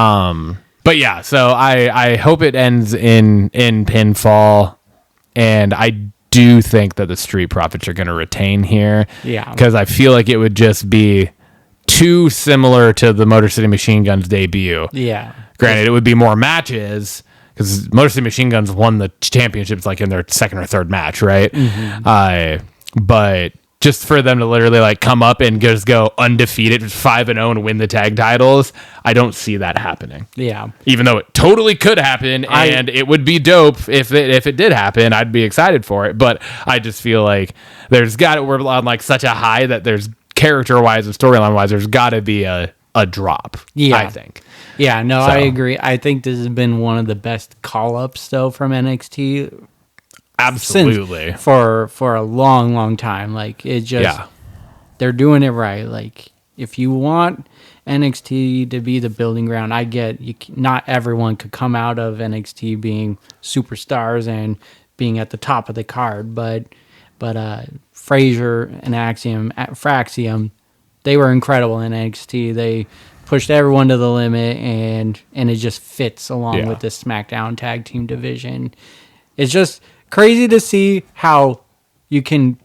But yeah, so I hope it ends in pinfall, and I do think that the Street Profits are going to retain here. Yeah. Because I feel like it would just be too similar to the Motor City Machine Guns debut. Yeah. Granted, it would be more matches because Motor City Machine Guns won the championships in their second or third match, right? But just for them to literally come up and just go undefeated, 5-0 and win the tag titles, I don't see that happening. Yeah. Even though it totally could happen, and it would be dope if it did happen. I'd be excited for it. But I just feel like we're on such a high that there's character-wise and storyline-wise, there's got to be a drop. Yeah. I think. Yeah, no, I agree. I think this has been one of the best call-ups, though, from NXT. Absolutely. For a long, long time. They're doing it right. If you want NXT to be the building ground, I get not everyone could come out of NXT being superstars and being at the top of the card, but Frazier and Fraxium, they were incredible in NXT. They pushed everyone to the limit, and it just fits along with the SmackDown tag team division. It's just crazy to see how you can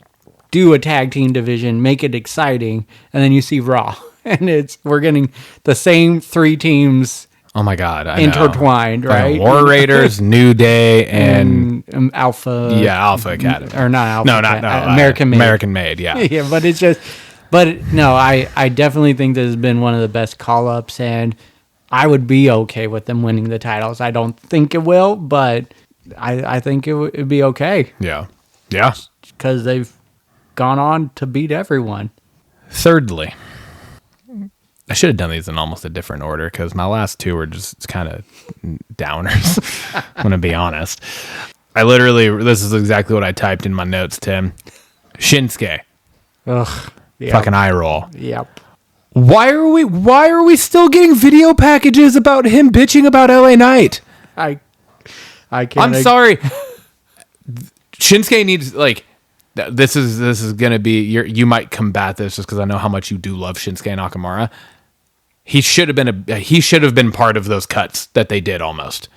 do a tag team division, make it exciting, and then you see Raw, and we're getting the same three teams Oh my God, I know. intertwined, right? War Raiders, New Day, and Alpha. yeah, Alpha Academy. Or not Alpha. No, American Made. American Made. Yeah. Yeah, but it's just. But no, I definitely think this has been one of the best call-ups, and I would be okay with them winning the titles. I don't think it will, but I think it would be okay. Yeah. Yeah. Because they've gone on to beat everyone. Thirdly, I should have done these in almost a different order because my last two were just kind of downers. I'm going to be honest. This is exactly what I typed in my notes, Tim. Shinsuke. Ugh. Yep. Fucking eye roll. Yep. Why are we still getting video packages about him bitching about LA Knight? I can't. I'm sorry. Shinsuke needs this is gonna be you might combat this just because I know how much you do love Shinsuke Nakamura. He should have been part of those cuts that they did almost.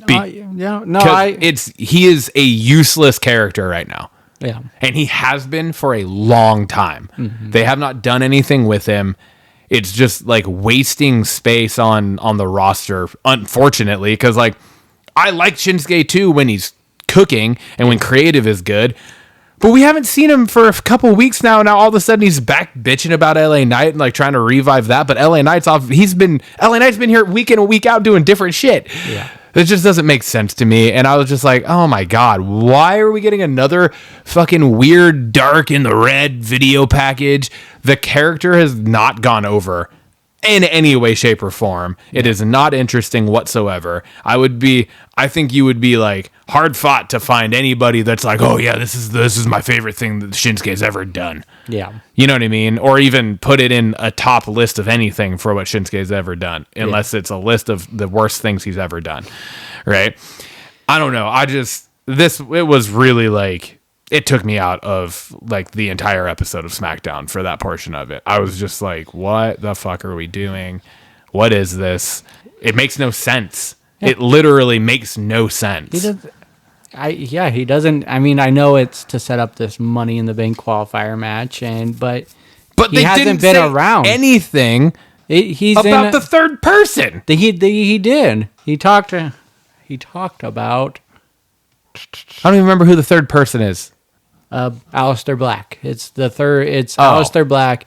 He is a useless character right now. Yeah. And he has been for a long time. Mm-hmm. They have not done anything with him. It's just like wasting space on the roster, unfortunately, because I like Shinsuke too when he's cooking and when creative is good. But we haven't seen him for a couple weeks now. Now all of a sudden he's back bitching about LA Knight and trying to revive that. But LA Knight's LA Knight's been here week in and week out doing different shit. Yeah. It just doesn't make sense to me. And I was just like, oh my God, why are we getting another fucking weird Dark in the Red video package? The character has not gone over in any way, shape, or form. It is not interesting whatsoever. I think you would be hard fought to find anybody that's oh yeah, this is my favorite thing that Shinsuke's ever done. Yeah. You know what I mean? Or even put it in a top list of anything for what Shinsuke's ever done, unless it's a list of the worst things he's ever done. Right? I don't know. It was really it took me out of the entire episode of SmackDown for that portion of it. I was just what the fuck are we doing? What is this? It makes no sense. Yeah. It literally makes no sense. He doesn't. I mean, I know it's to set up this Money in the Bank qualifier match, but he hasn't been around anything. He's about the third person. He did. He talked about. I don't even remember who the third person is. Aleister Black. It's the third. It's Aleister Black,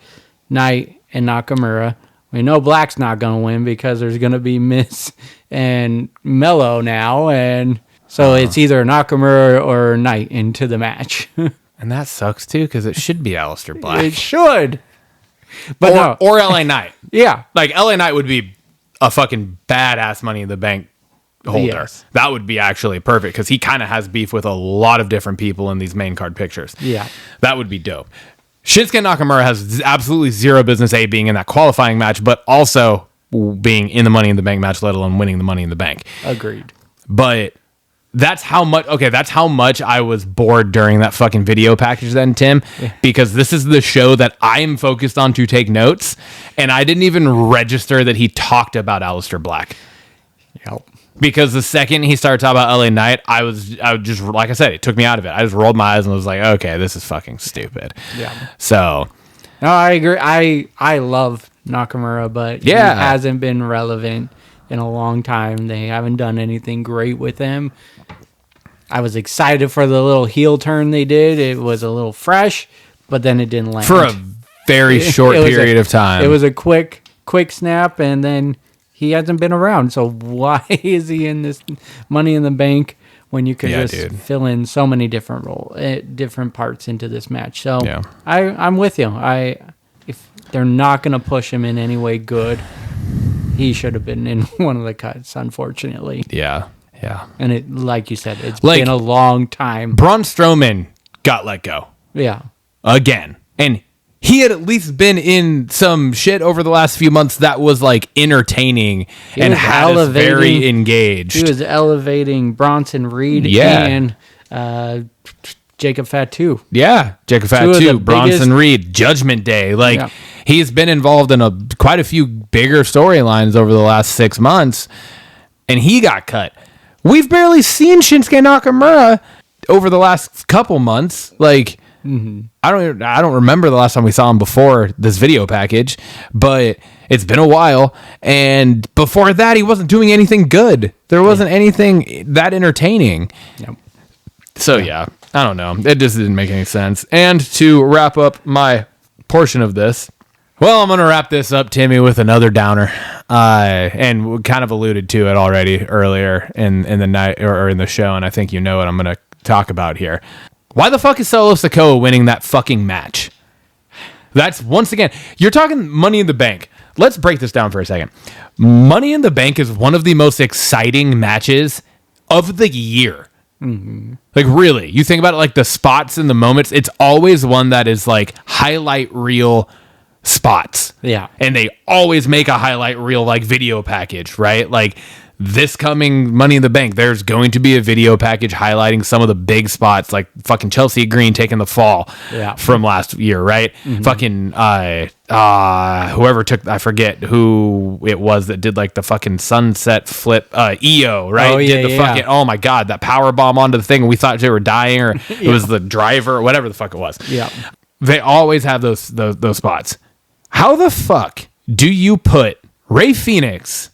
Knight, and Nakamura. We know Black's not going to win because there's going to be Miz and Mello now, and so it's either Nakamura or Knight into the match. And that sucks too because it should be Aleister Black. It should, but or LA Knight. Yeah, LA Knight would be a fucking badass Money in the Bank holder. Yes. That would be actually perfect because he kind of has beef with a lot of different people in these main card pictures. Yeah, that would be dope. Shinsuke Nakamura has absolutely zero business being in that qualifying match, but also being in the Money in the Bank match, let alone winning the Money in the Bank. Agreed. But that's how much I was bored during that fucking video package then, Tim, because this is the show that I am focused on to take notes, and I didn't even register that he talked about Aleister Black. Yep. Because the second he started talking about LA Knight, I would just, like I said, it took me out of it. I just rolled my eyes and was like, okay, this is fucking stupid. Yeah. So. No, I agree. I love Nakamura, but he hasn't been relevant in a long time. They haven't done anything great with him. I was excited for the little heel turn they did. It was a little fresh, but then it didn't land. For a very short period of time. It was a quick snap, and then he hasn't been around. So why is he in this Money in the Bank when you could fill in so many different parts into this match? So I'm with you. If they're not going to push him in any way good, he should have been in one of the cuts, unfortunately. Yeah. Yeah. And it, like you said, it's been a long time. Braun Strowman got let go. Yeah. Again. And he had at least been in some shit over the last few months that was entertaining and had us very engaged. He was elevating Bronson Reed and Jacob Fatu. Yeah, Jacob Fatu, Bronson Reed, Judgment Day. He's been involved in quite a few bigger storylines over the last 6 months, and he got cut. We've barely seen Shinsuke Nakamura over the last couple months. I don't remember the last time we saw him before this video package, but It's been a while. And before that, he wasn't doing anything good. There wasn't anything that entertaining. Yep. So, yeah, I don't know. It just didn't make any sense. And to wrap up my portion of this, well, I'm going to wrap this up, Timmy, with another downer. And we kind of alluded to it already earlier in the night or in the show, and I think you know what I'm going to talk about here. Why the fuck is Solo Sikoa winning that fucking match? That's, once again, you're talking Money in the Bank. Let's break this down for a second. Money in the Bank is one of the most exciting matches of the year. Mm-hmm. Like, really, you think about it, like the spots and the moments, it's always one that is like highlight reel spots. Yeah. And they always make a highlight reel like video package, right? Like this coming Money in the Bank, there's going to be a video package highlighting some of the big spots, like fucking Chelsea Green taking the fall from last year, right? Mm-hmm. Fucking whoever took, I forget who it was that did like the fucking sunset flip, EO, right? Oh, yeah, did the fucking, oh my God, that power bomb onto the thing and we thought they were dying, or it was the driver, or whatever the fuck it was. Yeah. They always have those spots. How the fuck do you put Rey Fenix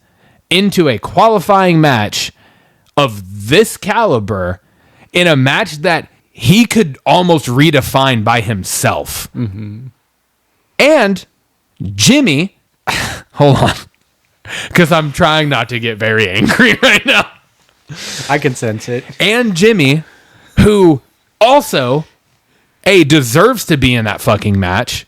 into a qualifying match of this caliber in a match that he could almost redefine by himself? Mm-hmm. And Jimmy, hold on, because I'm trying not to get very angry right now. I can sense it. And Jimmy, who also, deserves to be in that fucking match.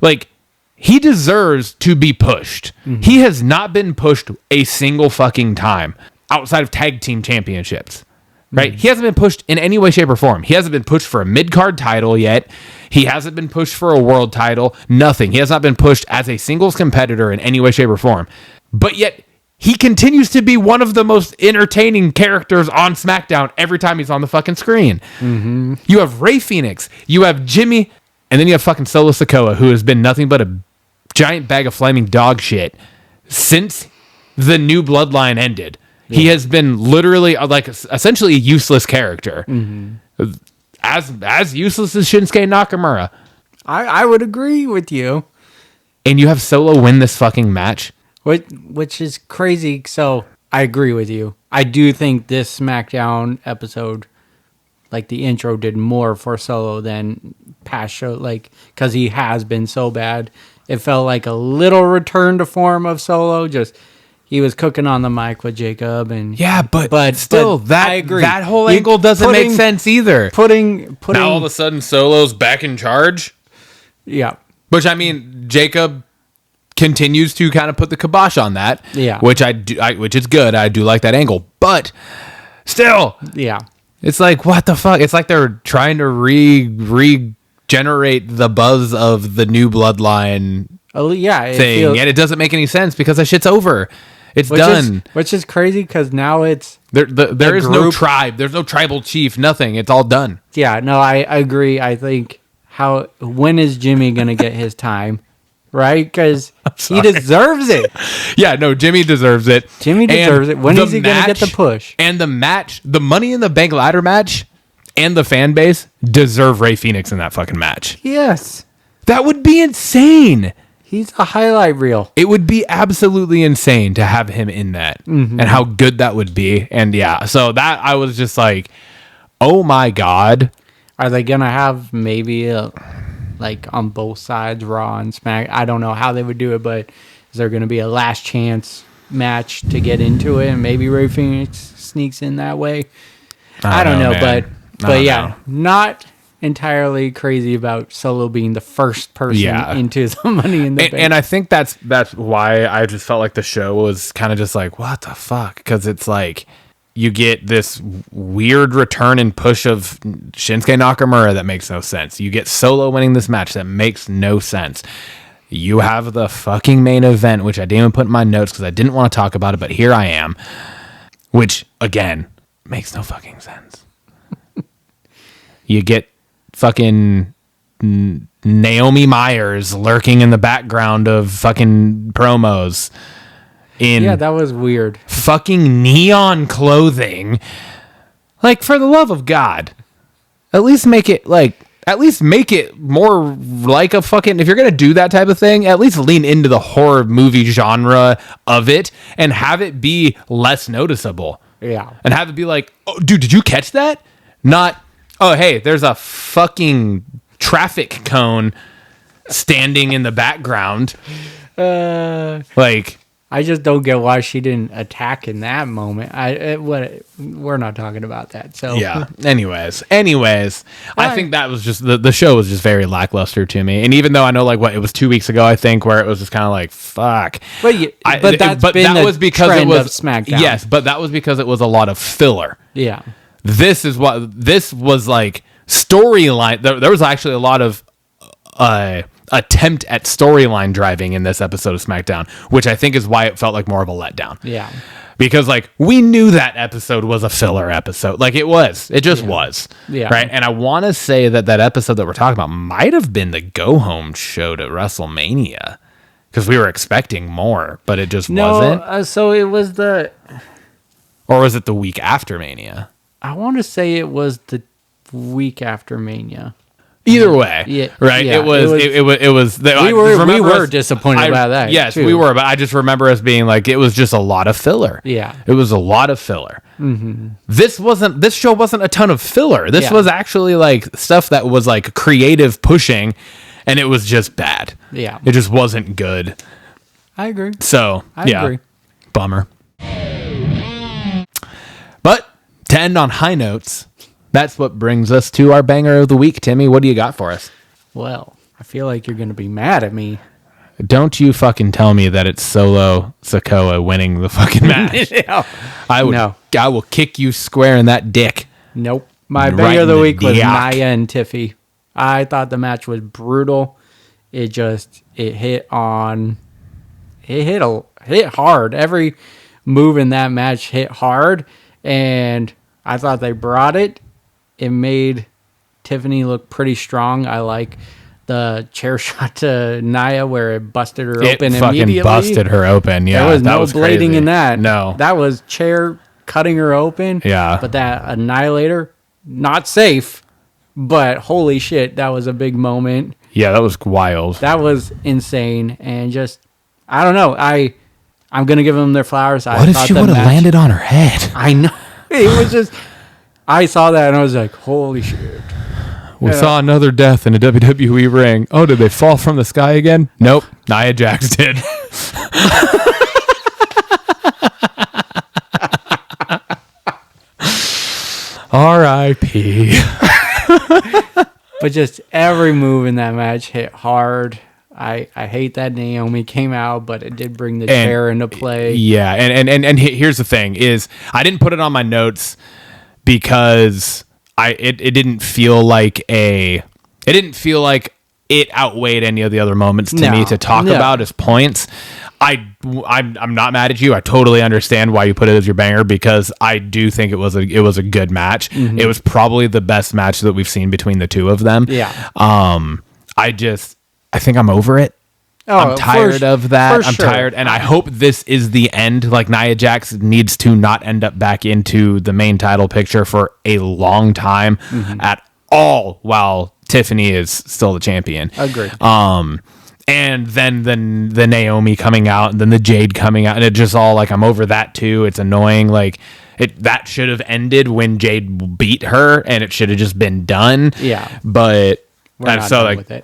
Like, he deserves to be pushed. Mm-hmm. He has not been pushed a single fucking time outside of tag team championships, right? Mm-hmm. He hasn't been pushed in any way, shape, or form. He hasn't been pushed for a mid-card title yet. He hasn't been pushed for a world title. Nothing. He has not been pushed as a singles competitor in any way, shape, or form. But yet, he continues to be one of the most entertaining characters on SmackDown every time he's on the fucking screen. Mm-hmm. You have Rey Fenix. You have Jimmy. And then you have fucking Solo Sikoa, who has been nothing but a giant bag of flaming dog shit since the new bloodline ended. Yeah. He has been literally like essentially a useless character. Mm-hmm. As useless as Shinsuke Nakamura. I would agree with you. And you have Solo win this fucking match. Which is crazy. So I agree with you. I do think this SmackDown episode, like the intro, did more for Solo than past show, like, because he has been so bad. It felt like a little return to form of Solo. Just he was cooking on the mic with Jacob, and but still, that I agree. That whole angle doesn't make sense either. Putting now all of a sudden Solo's back in charge. Yeah, which I mean, Jacob continues to kind of put the kibosh on that. Yeah, which which is good. I do like that angle, but still, yeah. It's like, what the fuck? It's like they're trying to regenerate the buzz of the new bloodline thing, and it doesn't make any sense because that shit's over. It's done. Which is crazy because now it's... There is no tribe. There's no tribal chief. Nothing. It's all done. Yeah, no, I agree. I think when is Jimmy going to get his time? Right? Because he deserves it. Yeah, no, Jimmy deserves it. Jimmy deserves it. When is he going to get the push? And the match, the Money in the Bank ladder match, and the fan base deserve Rey Fenix in that fucking match. Yes. That would be insane. He's a highlight reel. It would be absolutely insane to have him in that, and how good that would be. And yeah, so that I was just like, oh my God. Are they going to have maybe like on both sides, Raw and Smack? I don't know how they would do it, but is there going to be a last chance match to get into it, and maybe Rey Fenix sneaks in that way? I don't know, but yeah, not entirely crazy about Solo being the first person into the Money in the Bank. And I think that's why I just felt like the show was kind of just like, what the fuck? Because it's like you get this weird return and push of Shinsuke Nakamura that makes no sense. You get Solo winning this match that makes no sense. You have the fucking main event, which I didn't even put in my notes because I didn't want to talk about it, but here I am, which, again, makes no fucking sense. You get fucking Naomi Myers lurking in the background of fucking promos. That was weird. Fucking neon clothing. Like, for the love of God, at least make it like at least make it more like a fucking, if you're going to do that type of thing, at least lean into the horror movie genre of it and have it be less noticeable. Yeah. And have it be like, oh, dude, did you catch that? Not, oh, hey, there's a fucking traffic cone standing in the background. Like, I just don't get why she didn't attack in that moment. We're not talking about that. So yeah. Anyways, I think that was just the show was just very lackluster to me. And even though I know, like, what, it was 2 weeks ago, I think, where it was just kind of like, fuck. But that was because it was SmackDown. Yes, but that was because it was a lot of filler. Yeah. This was like storyline. There was actually a lot of attempt at storyline driving in this episode of SmackDown, which I think is why it felt like more of a letdown. Yeah. Because, like, we knew that episode was a filler episode. Like, it just was. Yeah. Right. And I want to say that episode that we're talking about might have been the go home show to WrestleMania, because we were expecting more, but it just wasn't. So it was or was it the week after Mania? I want to say it was the week after Mania. Either way, yeah, right? Yeah, it was. We were disappointed about that. Yes, too. we were, but I just remember us being like, it was just a lot of filler. Yeah, it was a lot of filler. Mm-hmm. This show wasn't a ton of filler. This was actually like stuff that was like creative pushing, and it was just bad. Yeah, it just wasn't good. I agree. So I agree. Bummer. But to end on high notes, that's what brings us to our banger of the week. Timmy, what do you got for us? Well, I feel like you're going to be mad at me. Don't you fucking tell me that it's Solo Sikoa winning the fucking match. No. I will kick you square in that dick. Nope. My banger of the week was Nia and Tiffy. I thought the match was brutal. It hit hard. Every move in that match hit hard, and I thought they brought it. It made Tiffany look pretty strong. I like the chair shot to Nia where it busted her open immediately. It fucking busted her open, yeah. There was no bleeding crazy. in that. No. That was chair cutting her open. Yeah. But that Annihilator, not safe, but holy shit, that was a big moment. Yeah, that was wild. That was insane. And just, I don't know. I'm going to give them their flowers. What if she would have landed on her head? I know. It was just... I saw that and I was like, holy shit. We saw another death in a WWE ring. Oh, did they fall from the sky again? Nope. Nia Jax did. R.I.P. But just every move in that match hit hard. I hate that Naomi came out, but it did bring the chair into play. Yeah, and here's the thing is I didn't put it on my notes because it didn't feel like it outweighed any of the other moments to me to talk about as points. I'm not mad at you. I totally understand why you put it as your banger, because I do think it was a good match. Mm-hmm. It was probably the best match that we've seen between the two of them. Yeah. I think I'm over it. Oh, I'm tired of that. I'm tired, and I hope this is the end. Like, Nia Jax needs to not end up back into the main title picture for a long time at all, while Tiffany is still the champion. Agreed. And then the Naomi coming out, and then the Jade coming out, and it just all, like, I'm over that too. It's annoying. Like, that should have ended when Jade beat her, and it should have just been done. Yeah, but we're not done with it.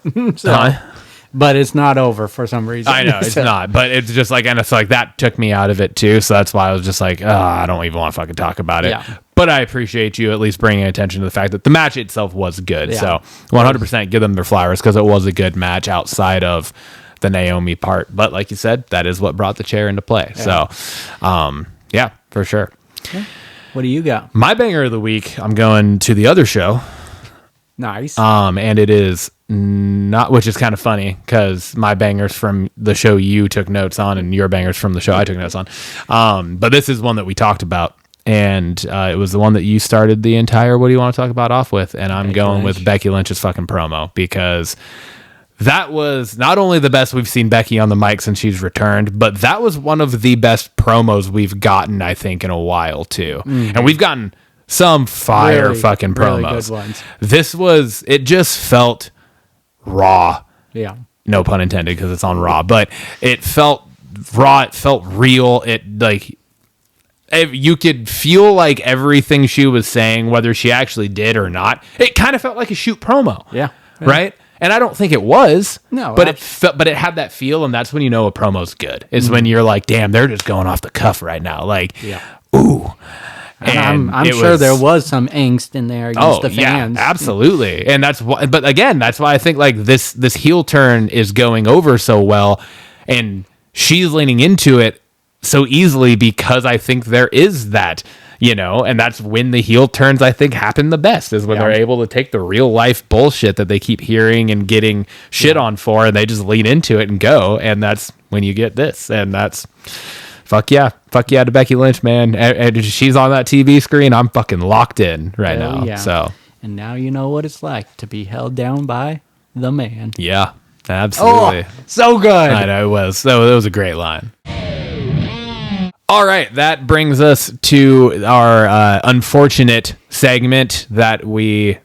But it's not over for some reason. I know it's not, but it's just like, and it's like that took me out of it too. So that's why I was just like, I don't even want to fucking talk about it. Yeah. But I appreciate you at least bringing attention to the fact that the match itself was good. Yeah. So 100% give them their flowers, because it was a good match outside of the Naomi part. But like you said, that is what brought the chair into play. Yeah. So, yeah, for sure. Okay. What do you got? My banger of the week, I'm going to the other show. Nice. And it is not, which is kind of funny because my bangers from the show you took notes on, and your bangers from the show I took notes on. But this is one that we talked about, and it was the one that you started the entire "What do you want to talk about?" off with, and I'm going with Becky Lynch's fucking promo, because that was not only the best we've seen Becky on the mic since she's returned, but that was one of the best promos we've gotten, I think, in a while too. Mm-hmm. And we've gotten some fire Really, fucking really promos. good ones. It just felt raw. Yeah. No pun intended, because it's on Raw, but it felt raw. It felt real. You could feel like everything she was saying, whether she actually did or not. It kind of felt like a shoot promo. Yeah. Right. And I don't think it was. No, but it had that feel, and that's when you know a promo's good. Is when you're like, damn, they're just going off the cuff right now. Like, Yeah. ooh. And I'm sure there was some angst in there against the fans. Yeah, absolutely. And that's why, but again, that's why I think like this heel turn is going over so well, and she's leaning into it so easily because I think there is that, and that's when the heel turns, I think, happen the best, is when they're able to take the real life bullshit that they keep hearing and getting shit on for, and they just lean into it and go. And that's when you get this. And that's fuck yeah to Becky Lynch, man. And she's on that TV screen, I'm fucking locked in right now. Yeah. So, and now you know what it's like to be held down by the man. yeah, absolutely. Oh, so good. I know it was. So it was a great line. All right, that brings us to our unfortunate segment that we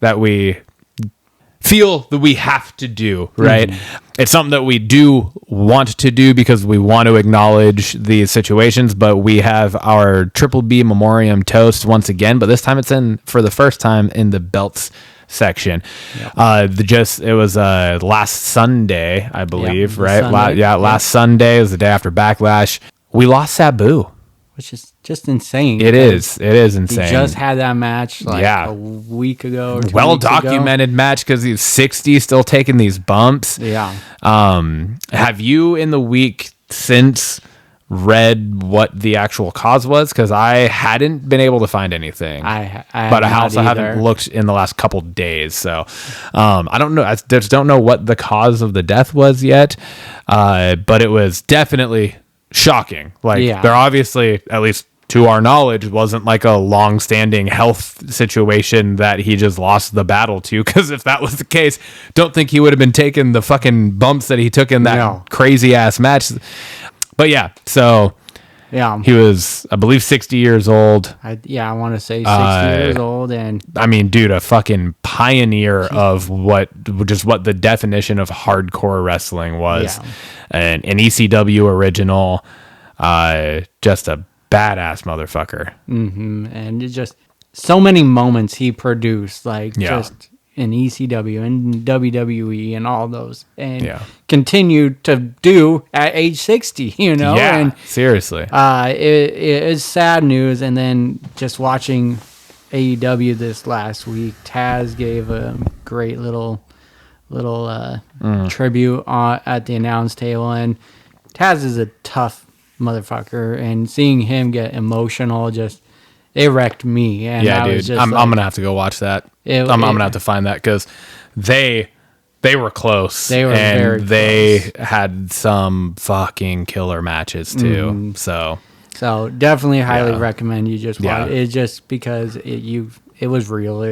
feel that we have to do, right? It's something that we do want to do because we want to acknowledge these situations, but we have our Triple B Memoriam toast once again, but this time it's for the first time in the belts section. It was last Sunday, I believe, right? Last Sunday was the day after Backlash. We lost Sabu. Which is just insane. It is insane. He just had that match a week ago. Or 2 well weeks documented ago. match because he's 60, still taking these bumps. Yeah. Have you in the week since read what the actual cause was? Because I hadn't been able to find anything. I also haven't looked in the last couple days. So I don't know. I just don't know what the cause of the death was yet. But it was definitely shocking. There obviously, at least to our knowledge, wasn't like a long-standing health situation that he just lost the battle to, because if that was the case, don't think he would have been taking the fucking bumps that he took in that crazy ass match. But he was, I believe, 60 years old. I want to say 60 years old. And I mean, dude, a fucking pioneer of what the definition of hardcore wrestling was. An ECW original, just a badass motherfucker. And it's just so many moments he produced, just in ECW and WWE and all those, and continued to do at age 60, Yeah, and seriously. it is sad news. And then just watching AEW this last week, Taz gave a great little tribute at the announce table, and Taz is a tough motherfucker, and seeing him get emotional it wrecked me. And yeah, I dude, was just I'm gonna have to go watch that. I'm gonna have to find that, because they were close. They were very close. They had some fucking killer matches too. So definitely highly recommend you just watch it, just because it was real.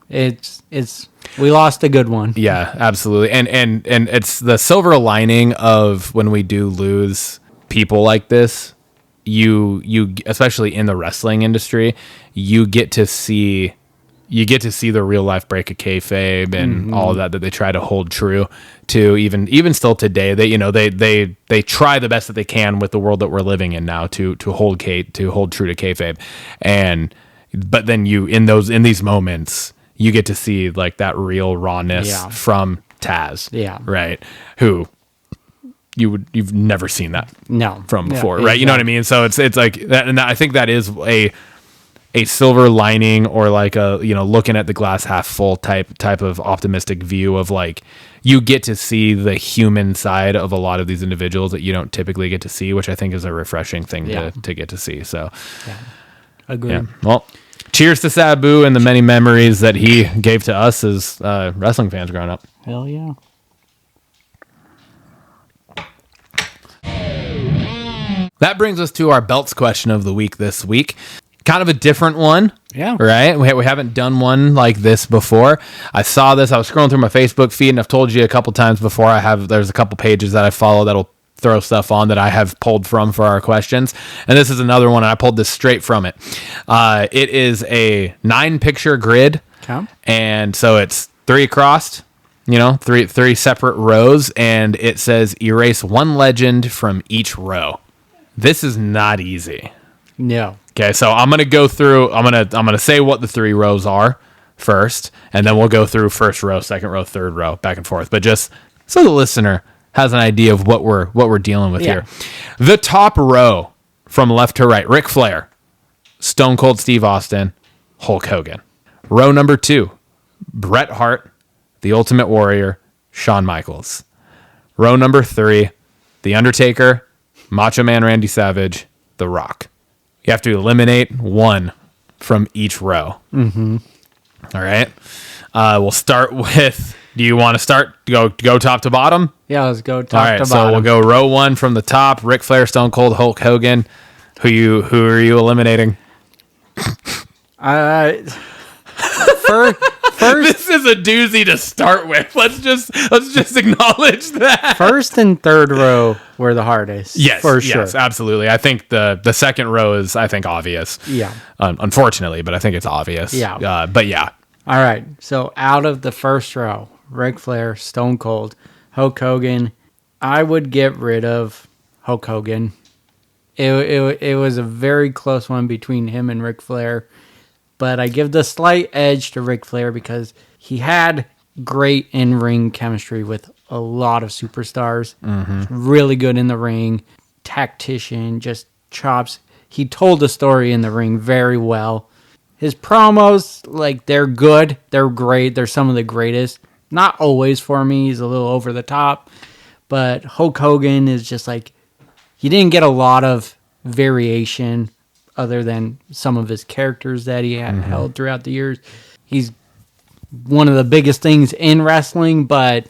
It's we lost a good one. Yeah, absolutely. And it's the silver lining of when we do lose people like this, you especially in the wrestling industry, you get to see the real life break of kayfabe and all of that they try to hold true to, even still today. They try the best that they can with the world that we're living in now to hold true to kayfabe. But then in these moments, you get to see like that real rawness from Taz. Yeah. Right. Who you've never seen that from before. Right. Exactly. You know what I mean? So it's like that. And I think that is a silver lining, or like looking at the glass half full type of optimistic view of like, you get to see the human side of a lot of these individuals that you don't typically get to see, which I think is a refreshing thing to get to see. So Agreed. Yeah. Well, cheers to Sabu and the many memories that he gave to us as wrestling fans growing up. Hell yeah. That brings us to our belts question of the week this week. Kind of a different one. Yeah. Right? We haven't done one like this before. I saw this. I was scrolling through my Facebook feed, and I've told you a couple times before, there's a couple pages that I follow that'll throw stuff on that I have pulled from for our questions. And this is another one. And I pulled this straight from it. It is a 9-picture grid. Okay. And so it's 3 across, three separate rows. And it says erase 1 legend from each row. This is not easy. No. Okay, so I'm gonna go through. I'm gonna say what the 3 rows are first, and then we'll go through first row, second row, third row, back and forth. But just so the listener has an idea of what we're dealing with here. The top row from left to right: Ric Flair, Stone Cold Steve Austin, Hulk Hogan. Row number 2: Bret Hart, The Ultimate Warrior, Shawn Michaels. Row number 3: The Undertaker, Macho Man Randy Savage, The Rock. You have to eliminate 1 from each row. Mm-hmm. All right. We'll start with. Do you want to start? Go top to bottom? Yeah, let's go top to bottom. So we'll go row 1 from the top. Ric Flair, Stone Cold, Hulk Hogan. Who are you eliminating? First, this is a doozy to start with. Let's just acknowledge that. First and third row were the hardest. Yes, for sure. Yes, absolutely. I think the second row is obvious. Yeah. Unfortunately, but I think it's obvious. Yeah. But yeah. All right. So out of the first row, Ric Flair, Stone Cold, Hulk Hogan, I would get rid of Hulk Hogan. It was a very close one between him and Ric Flair. But I give the slight edge to Ric Flair because he had great in-ring chemistry with a lot of superstars. Mm-hmm. Really good in the ring. Tactician, just chops. He told the story in the ring very well. His promos, they're good. They're great. They're some of the greatest. Not always for me. He's a little over the top. But Hulk Hogan is just he didn't get a lot of variation other than some of his characters that he had held throughout the years. He's one of the biggest things in wrestling, but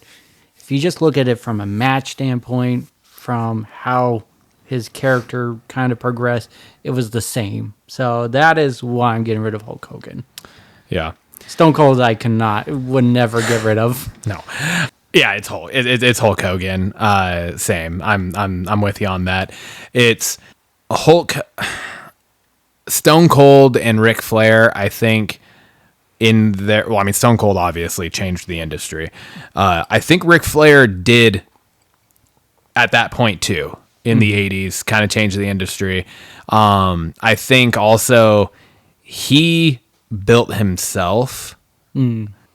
if you just look at it from a match standpoint, from how his character kind of progressed, it was the same. So that is why I'm getting rid of Hulk Hogan. Yeah. Stone Cold would never get rid of. No. Yeah, it's Hulk Hogan. Same. I'm with you on that. It's Hulk, Stone Cold, and Ric Flair. I think Stone Cold obviously changed the industry. I think Ric Flair did at that point too in the 80s, kind of changed the industry. I think also he built himself.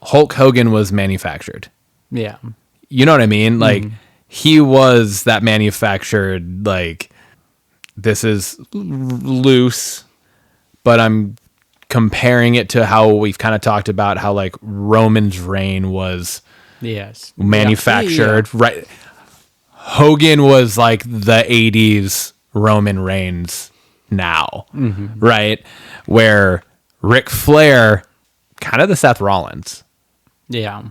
Hulk Hogan was manufactured. Yeah. You know what I mean? He was that manufactured, this is loose, but I'm comparing it to how we've kind of talked about how Roman's reign was manufactured, right? Hogan was the 80s Roman Reigns now, right? Where Ric Flair, kind of the Seth Rollins. Yeah.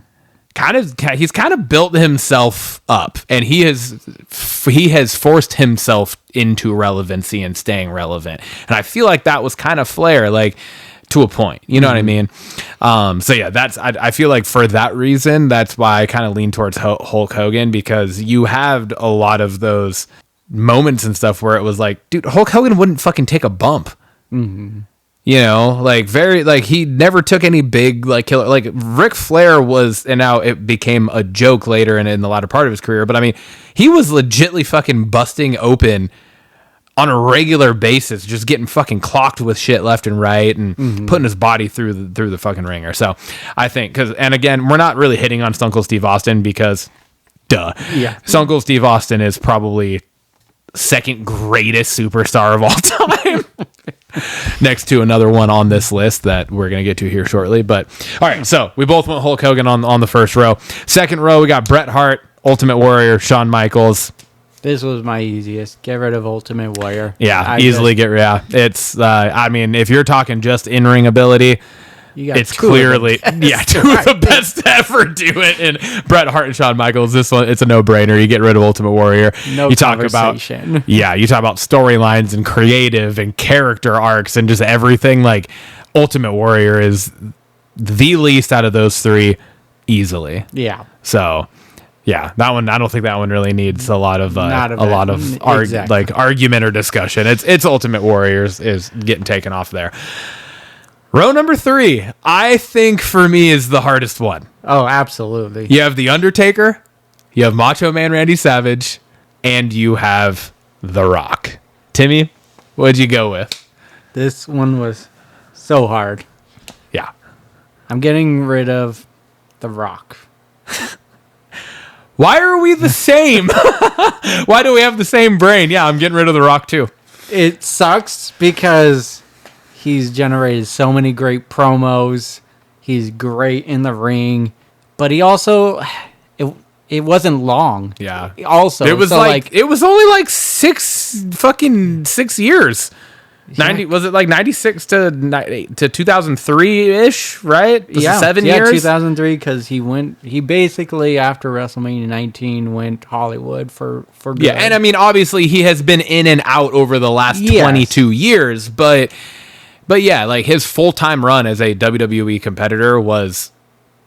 He's kind of built himself up, and he has forced himself into relevancy and staying relevant. And I feel like that was kind of Flair, to a point. You know what I mean? So yeah, I feel like for that reason, that's why I kind of lean towards Hulk Hogan, because you have a lot of those moments and stuff where it was dude, Hulk Hogan wouldn't fucking take a bump. Mm-hmm. You know, he never took any big killer. Ric Flair was, and now it became a joke later and in the latter part of his career. But I mean, he was legitly fucking busting open on a regular basis, just getting fucking clocked with shit left and right, and putting his body through the fucking ringer. So I think and again, we're not really hitting on Stone Cold Steve Austin because, Stone Cold Steve Austin is probably second greatest superstar of all time. Next to another one on this list that we're going to get to here shortly. But all right, so we both went Hulk Hogan on the first row. Second row, we got Bret Hart, Ultimate Warrior, Shawn Michaels. This was my easiest. Get rid of Ultimate Warrior. Yeah, easily get rid of. It's, if you're talking just in-ring ability, it's clearly two of the best to ever do it. And Bret Hart and Shawn Michaels, this one, it's a no-brainer. You get rid of Ultimate Warrior. You talk about storylines and creative and character arcs and just everything. Ultimate Warrior is the least out of those three easily. Yeah. So Yeah, that one. I don't think that one really needs a lot of Exactly. like argument or discussion. It's Ultimate Warriors is getting taken off there. Row number 3, I think for me is the hardest one. Oh, absolutely. You have The Undertaker, you have Macho Man Randy Savage, and you have The Rock. Timmy, what'd you go with? This one was so hard. Yeah. I'm getting rid of The Rock. Why are we the same? Why do we have the same brain? Yeah, I'm getting rid of The Rock too. It sucks because he's generated so many great promos. He's great in the ring, but he also it wasn't long. Yeah. Also, it was so it was only like 6 years. 90 was it like 96 to 2003-ish, right? Was it 7 years? 2003 cuz he basically after WrestleMania 19 went Hollywood for good. Yeah, and I mean obviously he has been in and out over the last 22 years, but yeah, like his full-time run as a WWE competitor was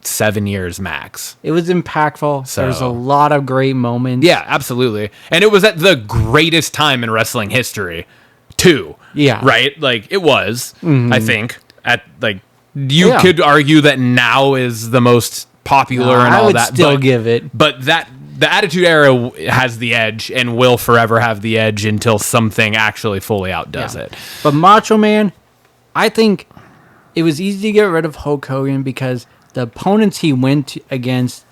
7 years max. It was impactful. So, There's a lot of great moments. Yeah, absolutely. And it was at the greatest time in wrestling history, too. Yeah. Right? Like, it was, I think. At like, you could argue that now is the most popular and all that. I would still give it. But the Attitude Era has the edge and will forever have the edge until something actually fully outdoes it. But Macho Man, I think it was easy to get rid of Hulk Hogan because the opponents he went against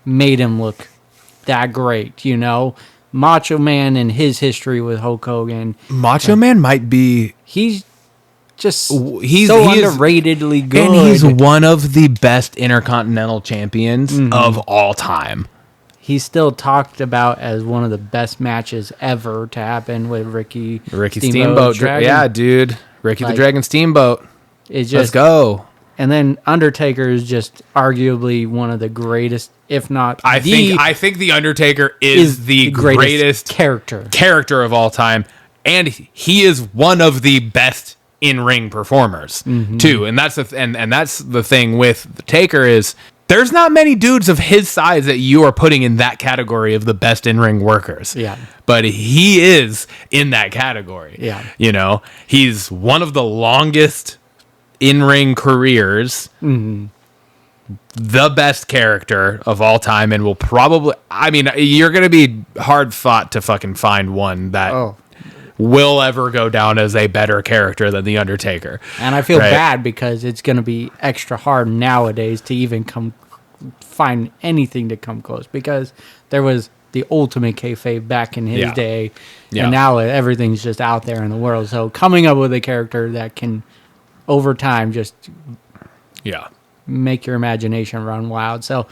made him look that great, you know? Macho Man and his history with Hulk Hogan. Macho Man might be... He's just he's underratedly good. And he's one of the best Intercontinental Champions of all time. He's still talked about as one of the best matches ever to happen with Ricky Steamboat. Yeah, dude. Ricky the Dragon Steamboat. Let's go. And then Undertaker is just arguably one of the greatest, if not I think the Undertaker is the greatest character of all time, and he is one of the best in-ring performers too. And that's that's the thing with the Taker is there's not many dudes of his size that you are putting in that category of the best in-ring workers. Yeah. But he is in that category. Yeah. You know, he's one of the longest in-ring careers, the best character of all time, and will probably, I mean, you're going to be hard fought to fucking find one that will ever go down as a better character than The Undertaker. And I feel bad because it's going to be extra hard nowadays to even find anything to come close because there was the ultimate kayfabe back in his day, and now everything's just out there in the world. So coming up with a character that can over time just make your imagination run wild. So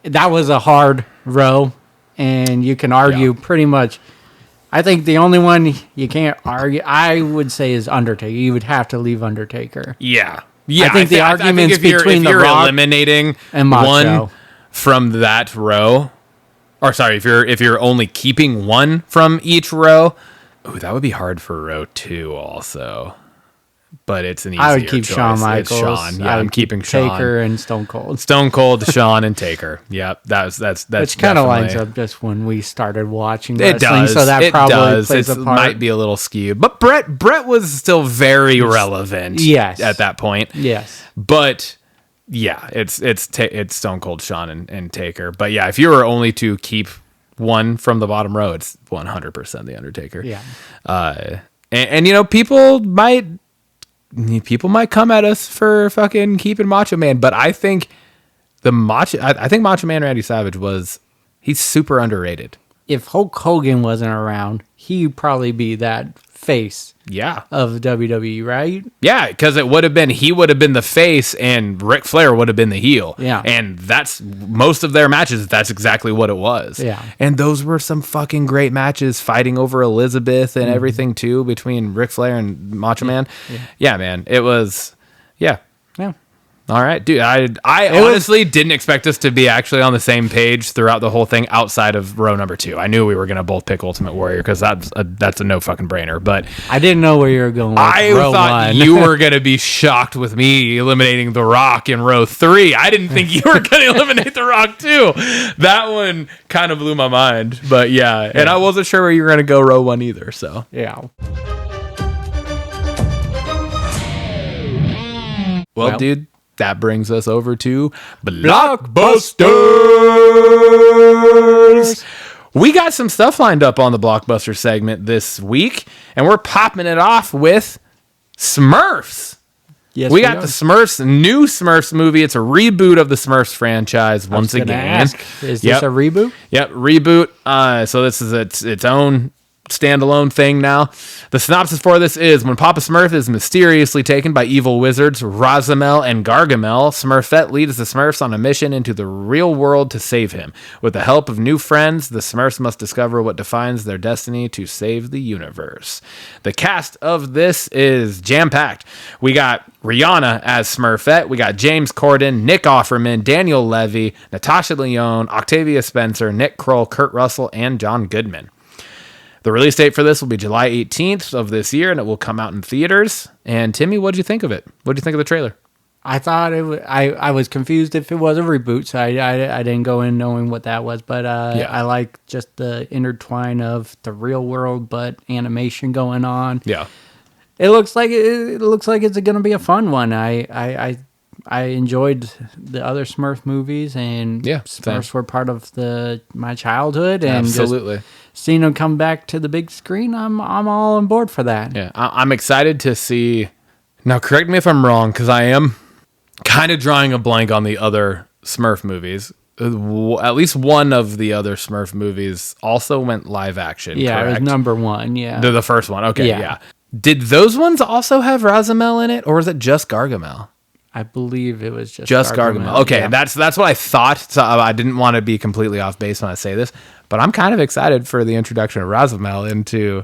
that was a hard row, and you can argue pretty much. I think the only one you can't argue, I would say, is Undertaker. You would have to leave Undertaker. Yeah. I think the arguments between The Rock eliminating and Macho one from that row, or sorry, if you're only keeping one from each row, that would be hard for row 2 also. But it's an easier I would keep choice. Shawn Michaels. It's Shawn. Yeah, I'm keeping Shawn. Taker and Stone Cold. Stone Cold, Shawn, and Taker. Yep, that's which kind of lines up just when we started watching it wrestling. Does. So that it probably does. plays a part. Might be a little skewed, but Brett was still very relevant. Yes. At that point. Yes. But yeah, it's Stone Cold, Shawn, and Taker. But yeah, if you were only to keep one from the bottom row, it's 100% The Undertaker. Yeah. And you know, people might come at us for fucking keeping Macho Man, but I think I think Macho Man Randy Savage he's super underrated. If Hulk Hogan wasn't around, he'd probably be that face of WWE, right? Yeah, because he would have been the face and Ric Flair would have been the heel. Yeah. And that's most of their matches, that's exactly what it was. Yeah. And those were some fucking great matches, fighting over Elizabeth and everything too, between Ric Flair and Macho Man. Yeah, man. It was All right, dude. I honestly didn't expect us to be actually on the same page throughout the whole thing outside of row number 2. I knew we were going to both pick Ultimate Warrior because that's a no fucking brainer. But I didn't know where you were going with I row thought one. you were going to be shocked with me eliminating The Rock in row 3. I didn't think you were going to eliminate The Rock too. That one kind of blew my mind. But yeah, and I wasn't sure where you were going to go row 1 either. So Yeah. well, dude. That brings us over to Blockbusters. We got some stuff lined up on the Blockbuster segment this week, and we're popping it off with Smurfs. Yes, we got the Smurfs, new Smurfs movie. It's a reboot of the Smurfs franchise once again. Is this a reboot? Yep, reboot. So this is its own standalone thing now. The synopsis for this is: when Papa Smurf is mysteriously taken by evil wizards Razamel and Gargamel, Smurfette leads the Smurfs on a mission into the real world to save him. With the help of new friends, the Smurfs must discover what defines their destiny to save the universe. The cast of this is jam-packed. We got Rihanna as Smurfette. We got James Corden, Nick Offerman, Daniel Levy, Natasha Lyonne, Octavia Spencer, Nick Kroll, Kurt Russell, and John Goodman. The release date for this will be July 18th of this year, and it will come out in theaters. And Timmy, what did you think of it? What did you think of the trailer? I thought it was, I was confused if it was a reboot, so I didn't go in knowing what that was. But I like just the intertwine of the real world, but animation going on. Yeah, it looks like it's going to be a fun one. I enjoyed the other Smurf movies, and Smurfs were part of my childhood, and absolutely. Seeing them come back to the big screen, I'm all on board for that. Yeah, I'm excited to see. Now, correct me if I'm wrong, because I am kind of drawing a blank on the other Smurf movies. At least one of the other Smurf movies also went live action. Yeah, correct? It was number 1. Yeah, the first one. Okay, yeah. Did those ones also have Razamel in it, or was it just Gargamel? I believe it was just Gargamel. Okay, yeah. that's what I thought. So I didn't want to be completely off base when I say this, but I'm kind of excited for the introduction of Razamel into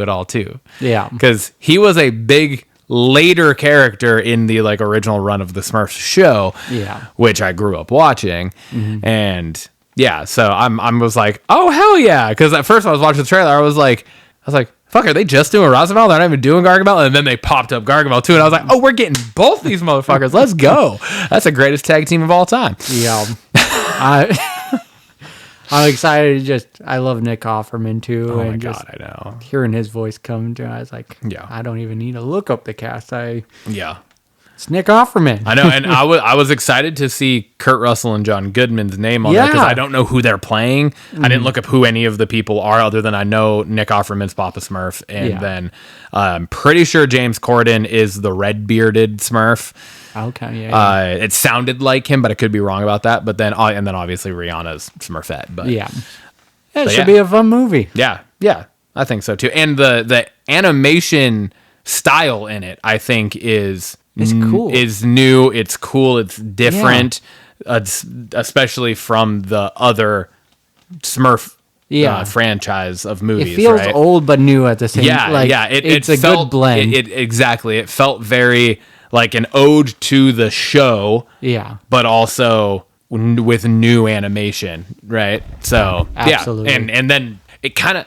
it all too. Yeah, because he was a big later character in the original run of the Smurfs show. Yeah, which I grew up watching, and yeah, so I was like, oh hell yeah! Because at first when I was watching the trailer, I was like. Fuck, are they just doing Razamel? They're not even doing Gargamel? And then they popped up Gargamel too, and I was like, oh, we're getting both these motherfuckers. Let's go. That's the greatest tag team of all time. Yeah. I'm excited. I love Nick Offerman too. Oh and my just God, I know. Hearing his voice come to, I was like, I don't even need to look up the cast. It's Nick Offerman. I know, and I was excited to see Kurt Russell and John Goodman's name on there because I don't know who they're playing. I didn't look up who any of the people are other than I know Nick Offerman's Papa Smurf, and then I'm pretty sure James Corden is the red-bearded Smurf. Okay, yeah. It sounded like him, but I could be wrong about that. But then, and then obviously Rihanna's Smurfette. But it should be a fun movie. Yeah, I think so too. And the animation style in it, I think, is cool. Is new. It's cool. It's different, especially from the other Smurf franchise of movies. It feels right? old but new at the same time. It's a good blend. Exactly. It felt very like an ode to the show. Yeah. But also with new animation, right? So absolutely. And then it kind of,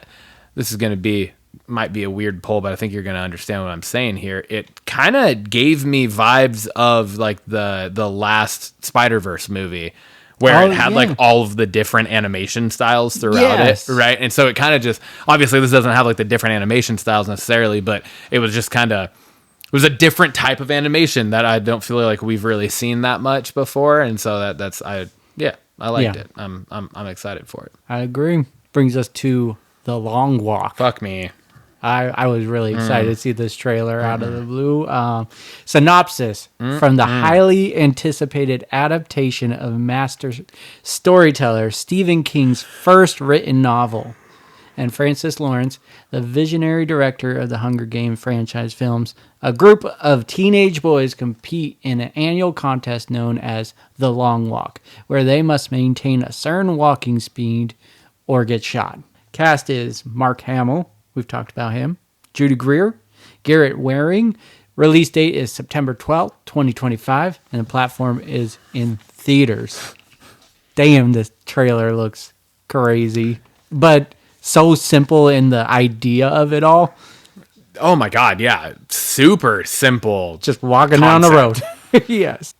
this is going to might be a weird poll, but I think you're going to understand what I'm saying here. It kind of gave me vibes of like the last Spider-Verse movie where it had like all of the different animation styles throughout it, right? And so it kind of just, obviously this doesn't have like the different animation styles necessarily, but it was just kind of, it was a different type of animation that I don't feel like we've really seen that much before. And so I liked it. I'm excited for it. I agree. Brings us to The Long Walk. Fuck me. I was really excited to see this trailer out of the blue. Synopsis from the highly anticipated adaptation of master storyteller Stephen King's first written novel. And Francis Lawrence, the visionary director of the Hunger Games franchise films, a group of teenage boys compete in an annual contest known as The Long Walk, where they must maintain a certain walking speed or get shot. Cast is Mark Hamill. We've talked about him. Judy Greer, Garrett Waring, Release date is September 12th, 2025, and the platform is in theaters. Damn, this trailer looks crazy, but so simple in the idea of it all. Oh my God, yeah. Super simple. Just walking down the road. Yes.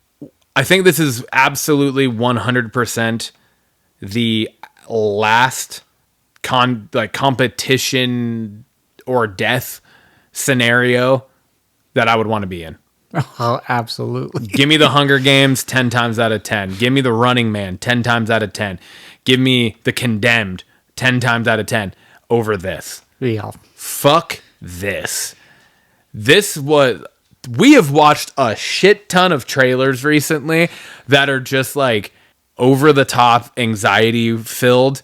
I think this is absolutely 100% the last competition or death scenario that I would want to be in. Oh, absolutely. Give me the Hunger Games 10 times out of 10. Give me the Running Man 10 times out of 10. Give me the Condemned 10 times out of 10 over this. Yeah. Fuck this. We have watched a shit ton of trailers recently that are just like over the top, anxiety filled.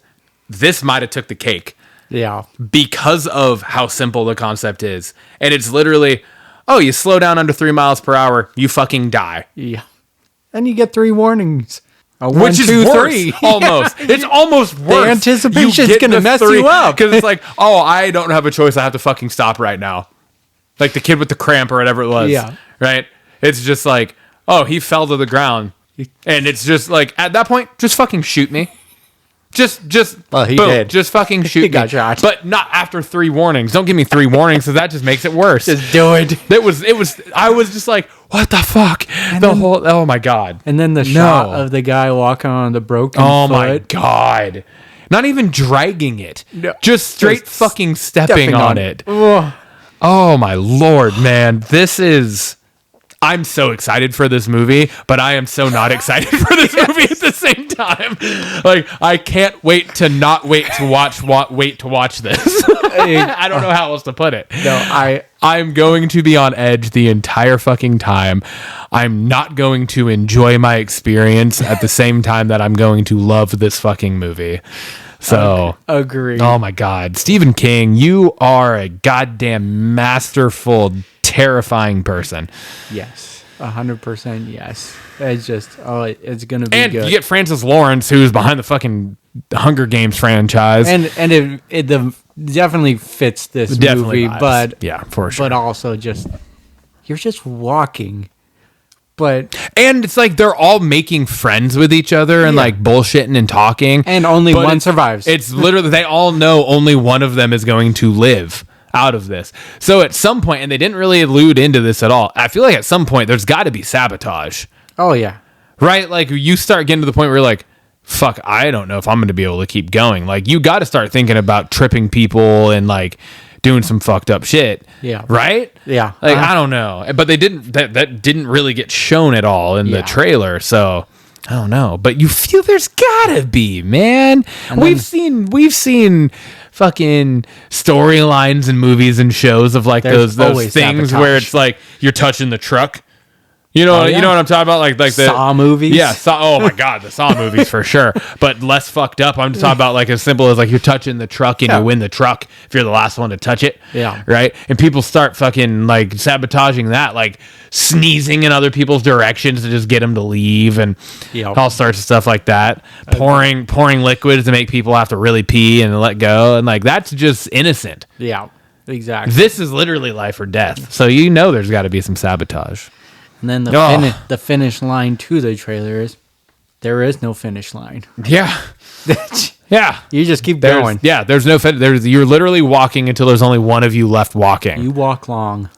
This might have took the cake. Yeah. Because of how simple the concept is. And it's literally, oh, you slow down under 3 miles per hour, you fucking die. Yeah. And you get 3 warnings. Which is worse, 3. Almost. It's almost worse. The anticipation's going to mess you up. Because it's like, oh, I don't have a choice. I have to fucking stop right now. Like the kid with the cramp or whatever it was. Yeah. Right? It's just like, oh, he fell to the ground. And it's just like, at that point, just fucking shoot me. Just well, he boom, did. Just fucking shoot He got shot. But not after 3 warnings. Don't give me 3 warnings, because that just makes it worse. Just do it. I was just like, what the fuck? Oh my God. And then the shot of the guy walking on the broken foot. My God. Not even dragging it. No. Just straight fucking stepping on it. Ugh. Oh my Lord, man. I'm so excited for this movie, but I am so not excited for this movie at the same time. Like, I can't wait to watch this. I don't know how else to put it. No, I'm going to be on edge the entire fucking time. I'm not going to enjoy my experience at the same time that I'm going to love this fucking movie. So, agree. Oh my God. Stephen King, you are a goddamn masterful, terrifying person. Yes. 100% yes. It's just, it's going to be and good. You get Francis Lawrence, who's behind the fucking Hunger Games franchise. And it definitely fits this movie, vibes. but yeah, for sure. But also just, you're just walking. And it's like they're all making friends with each other and like bullshitting and talking. And only one survives. It's literally, they all know only one of them is going to live out of this. So at some point, and they didn't really allude into this at all, I feel like at some point there's got to be sabotage. Oh, yeah. Right? Like you start getting to the point where you're like, fuck, I don't know if I'm going to be able to keep going. Like you got to start thinking about tripping people and like doing some fucked up shit. Yeah. Right? Yeah. Like, I don't know. But they didn't, that didn't really get shown at all in the trailer. So I don't know. But you feel there's gotta be, man. And we've seen fucking storylines in movies and shows of like those things sabotage. Where it's like you're touching the truck. You know, you know what I'm talking about? Like the Saw movies. Yeah. Oh my God, the Saw movies for sure. But less fucked up. I'm just talking about like as simple as like you're touching the truck and you win the truck if you're the last one to touch it. Yeah. Right. And people start fucking like sabotaging that, like sneezing in other people's directions to just get them to leave and all sorts of stuff like that. Pouring liquids to make people have to really pee and let go. And like that's just innocent. Yeah. Exactly. This is literally life or death. So you know there's got to be some sabotage. And then the finish line to the trailer is, there is no finish line. Yeah. Yeah. You just keep going. Yeah, there's no you're literally walking until there's only one of you left walking. You walk long.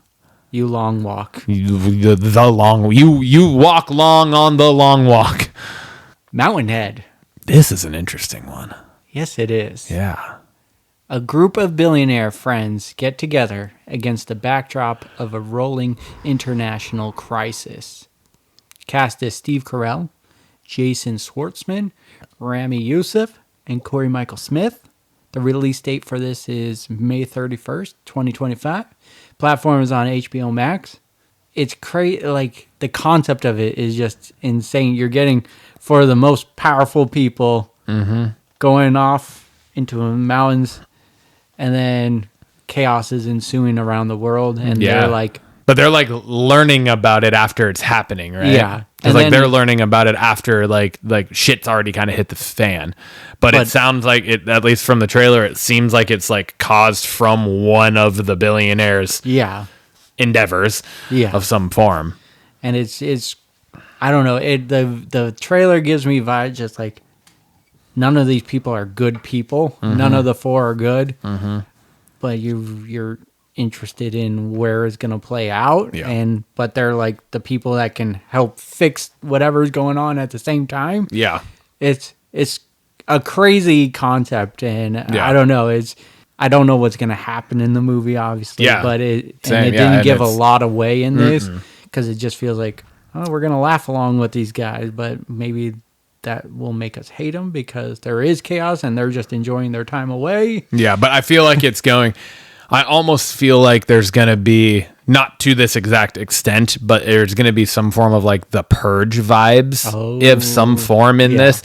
You long walk. You walk long on the long walk. Mountainhead. This is an interesting one. Yes, it is. Yeah. A group of billionaire friends get together against the backdrop of a rolling international crisis. Cast as Steve Carell, Jason Schwartzman, Rami Youssef, and Corey Michael Smith. The release date for this is May 31st, 2025. Platform is on HBO Max. It's crazy. Like, the concept of it is just insane. You're getting, for the most powerful people, going off into the mountains, and then chaos is ensuing around the world, and they're like... But they're like learning about it after it's happening, right? Yeah. It's like they're learning about it after like shit's already kind of hit the fan. But it sounds like it, at least from the trailer, it seems like it's like caused from one of the billionaires. Yeah. endeavors Yeah. of some form. And it's I don't know, the trailer gives me vibes just like none of these people are good people. None of the four are good. But you're interested in where it's going to play out, but they're like the people that can help fix whatever's going on at the same time. Yeah. It's a crazy concept, and I don't know. I don't know what's going to happen in the movie, obviously, but it didn't give a lot away in this because it just feels like, oh, we're going to laugh along with these guys, but maybe that will make us hate them because there is chaos and they're just enjoying their time away. Yeah, but I feel like I almost feel like there's going to be, not to this exact extent, but there's going to be some form of like the Purge vibes of some form in this,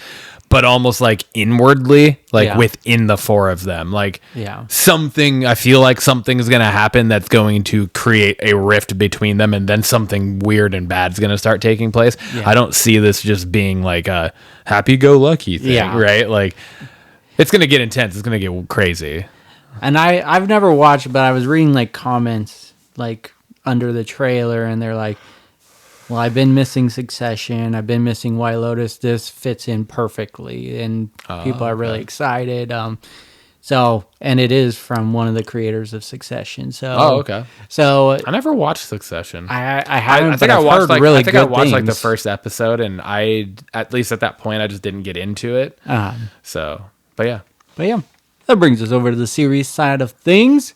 but almost like inwardly, like within the four of them. Like something, I feel like something's going to happen that's going to create a rift between them, and then something weird and bad is going to start taking place. Yeah. I don't see this just being like a happy-go-lucky thing, right? Like, it's going to get intense. It's going to get crazy. And I've never watched, but I was reading like comments like under the trailer, and they're like, well, I've been missing Succession. I've been missing White Lotus. This fits in perfectly. And people are really excited. And it is from one of the creators of Succession. So, So I never watched Succession. I haven't. I think I watched like really I think I watched things. like the first episode, and at least at that point I just didn't get into it. But yeah. That brings us over to the series side of things.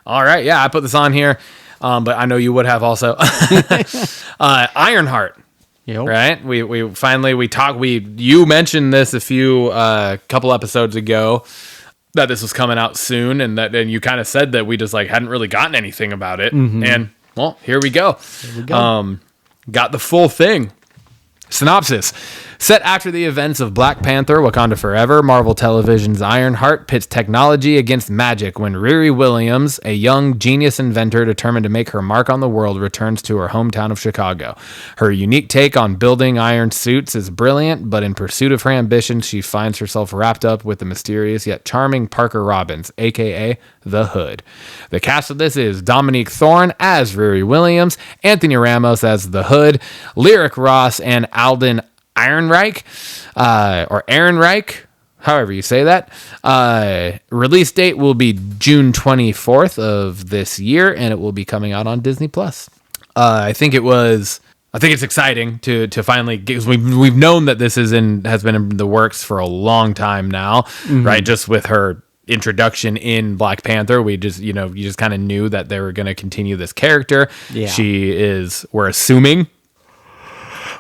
All right, yeah, I put this on here, but I know you would have also. Ironheart, right? We finally talked. You mentioned this a few couple episodes ago that this was coming out soon, and you kind of said that we just like hadn't really gotten anything about it, and well, here we go. Got the full thing. Synopsis. Set after the events of Black Panther, Wakanda Forever, Marvel Television's Ironheart pits technology against magic when Riri Williams, a young genius inventor determined to make her mark on the world, returns to her hometown of Chicago. Her unique take on building iron suits is brilliant, but in pursuit of her ambition, she finds herself wrapped up with the mysterious yet charming Parker Robbins, a.k.a. The Hood. The cast of this is Dominique Thorne as Riri Williams, Anthony Ramos as The Hood, Lyric Ross and Alden Ehrenreich, or Ehrenreich, however you say that. Release date will be June 24th of this year, and it will be coming out on Disney Plus. I think it's exciting to finally get, because we've known that this has been in the works for a long time now, right? Just with her introduction in Black Panther, you just kind of knew that they were going to continue this character. We're assuming.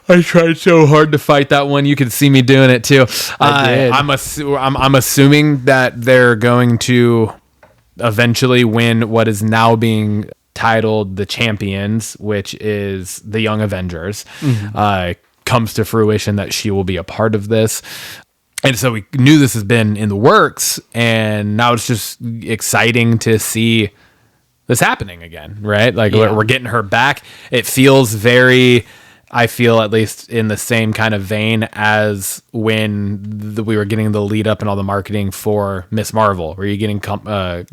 I tried so hard to fight that one. You could see me doing it too. I did. I'm assuming that they're going to eventually win what is now being titled the Champions, which is the Young Avengers. Comes to fruition that she will be a part of this. And so we knew this has been in the works, and now it's just exciting to see this happening again, right? Like we're getting her back. It feels very... I feel at least in the same kind of vein as when we were getting the lead up and all the marketing for Miss Marvel, where you're getting Kamala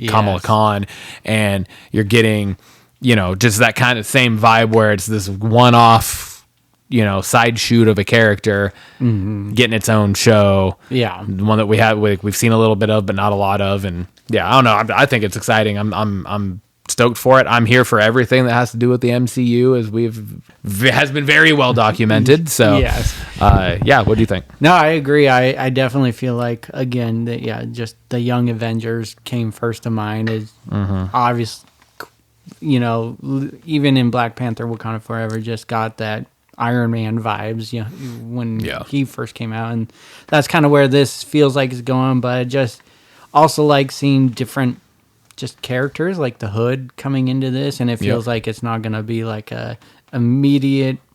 Khan, and you're getting, just that kind of same vibe where it's this one-off, side shoot of a character getting its own show. Yeah, one that we've seen a little bit of, but not a lot of, and I don't know. I think it's exciting. I'm stoked for it. I'm here for everything that has to do with the MCU, as has been very well documented. So, what do you think? No, I agree. I definitely feel like, again, that just the Young Avengers came first to mind. Is obvious, even in Black Panther, Wakanda Forever just got that Iron Man vibes, when he first came out, and that's kind of where this feels like it's going. But I just also like seeing different just characters like the Hood coming into this, and it feels like it's not going to be like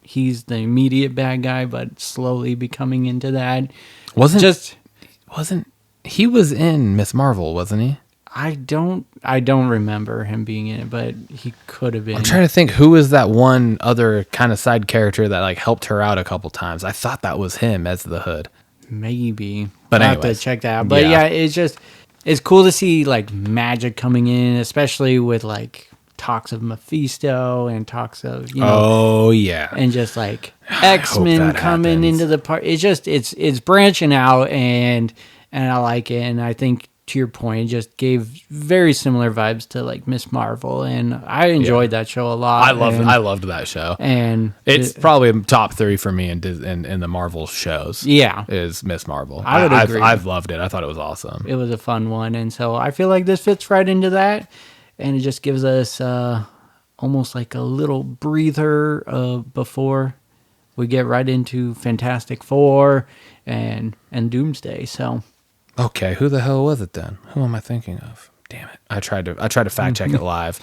he's the immediate bad guy, but slowly becoming into that. He was in Miss Marvel, wasn't he? I don't remember him being in it, but he could have been. I'm trying to think who was that one other kind of side character that like helped her out a couple times. I thought that was him as the Hood. Maybe. But I'll have to check that out. But it's cool to see like magic coming in, especially with like talks of Mephisto and talks of Oh yeah. and just like X-Men coming into the part. It's just it's branching out and I like it, and I think to your point, it just gave very similar vibes to like Miss Marvel, and I enjoyed that show a lot. I loved that show, and it's probably top 3 for me in the Marvel shows. Yeah, is Miss Marvel. I would agree. I've loved it. I thought it was awesome. It was a fun one, and so I feel like this fits right into that, and it just gives us almost like a little breather before we get right into Fantastic Four and Doomsday. So. Okay, who the hell was it then? Who am I thinking of? Damn it! I tried to fact check it live.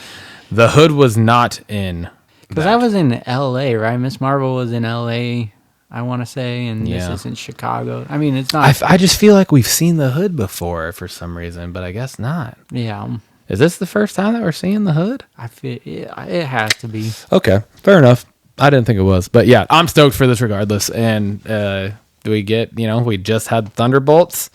The Hood was not in. Because I was in L.A., right? Miss Marvel was in L.A., I want to say, and this is in Chicago. I mean, it's not. I just feel like we've seen the Hood before for some reason, but I guess not. Yeah. Is this the first time that we're seeing the Hood? I feel it has to be. Okay, fair enough. I didn't think it was, but yeah, I'm stoked for this regardless. And we get, we just had Thunderbolts.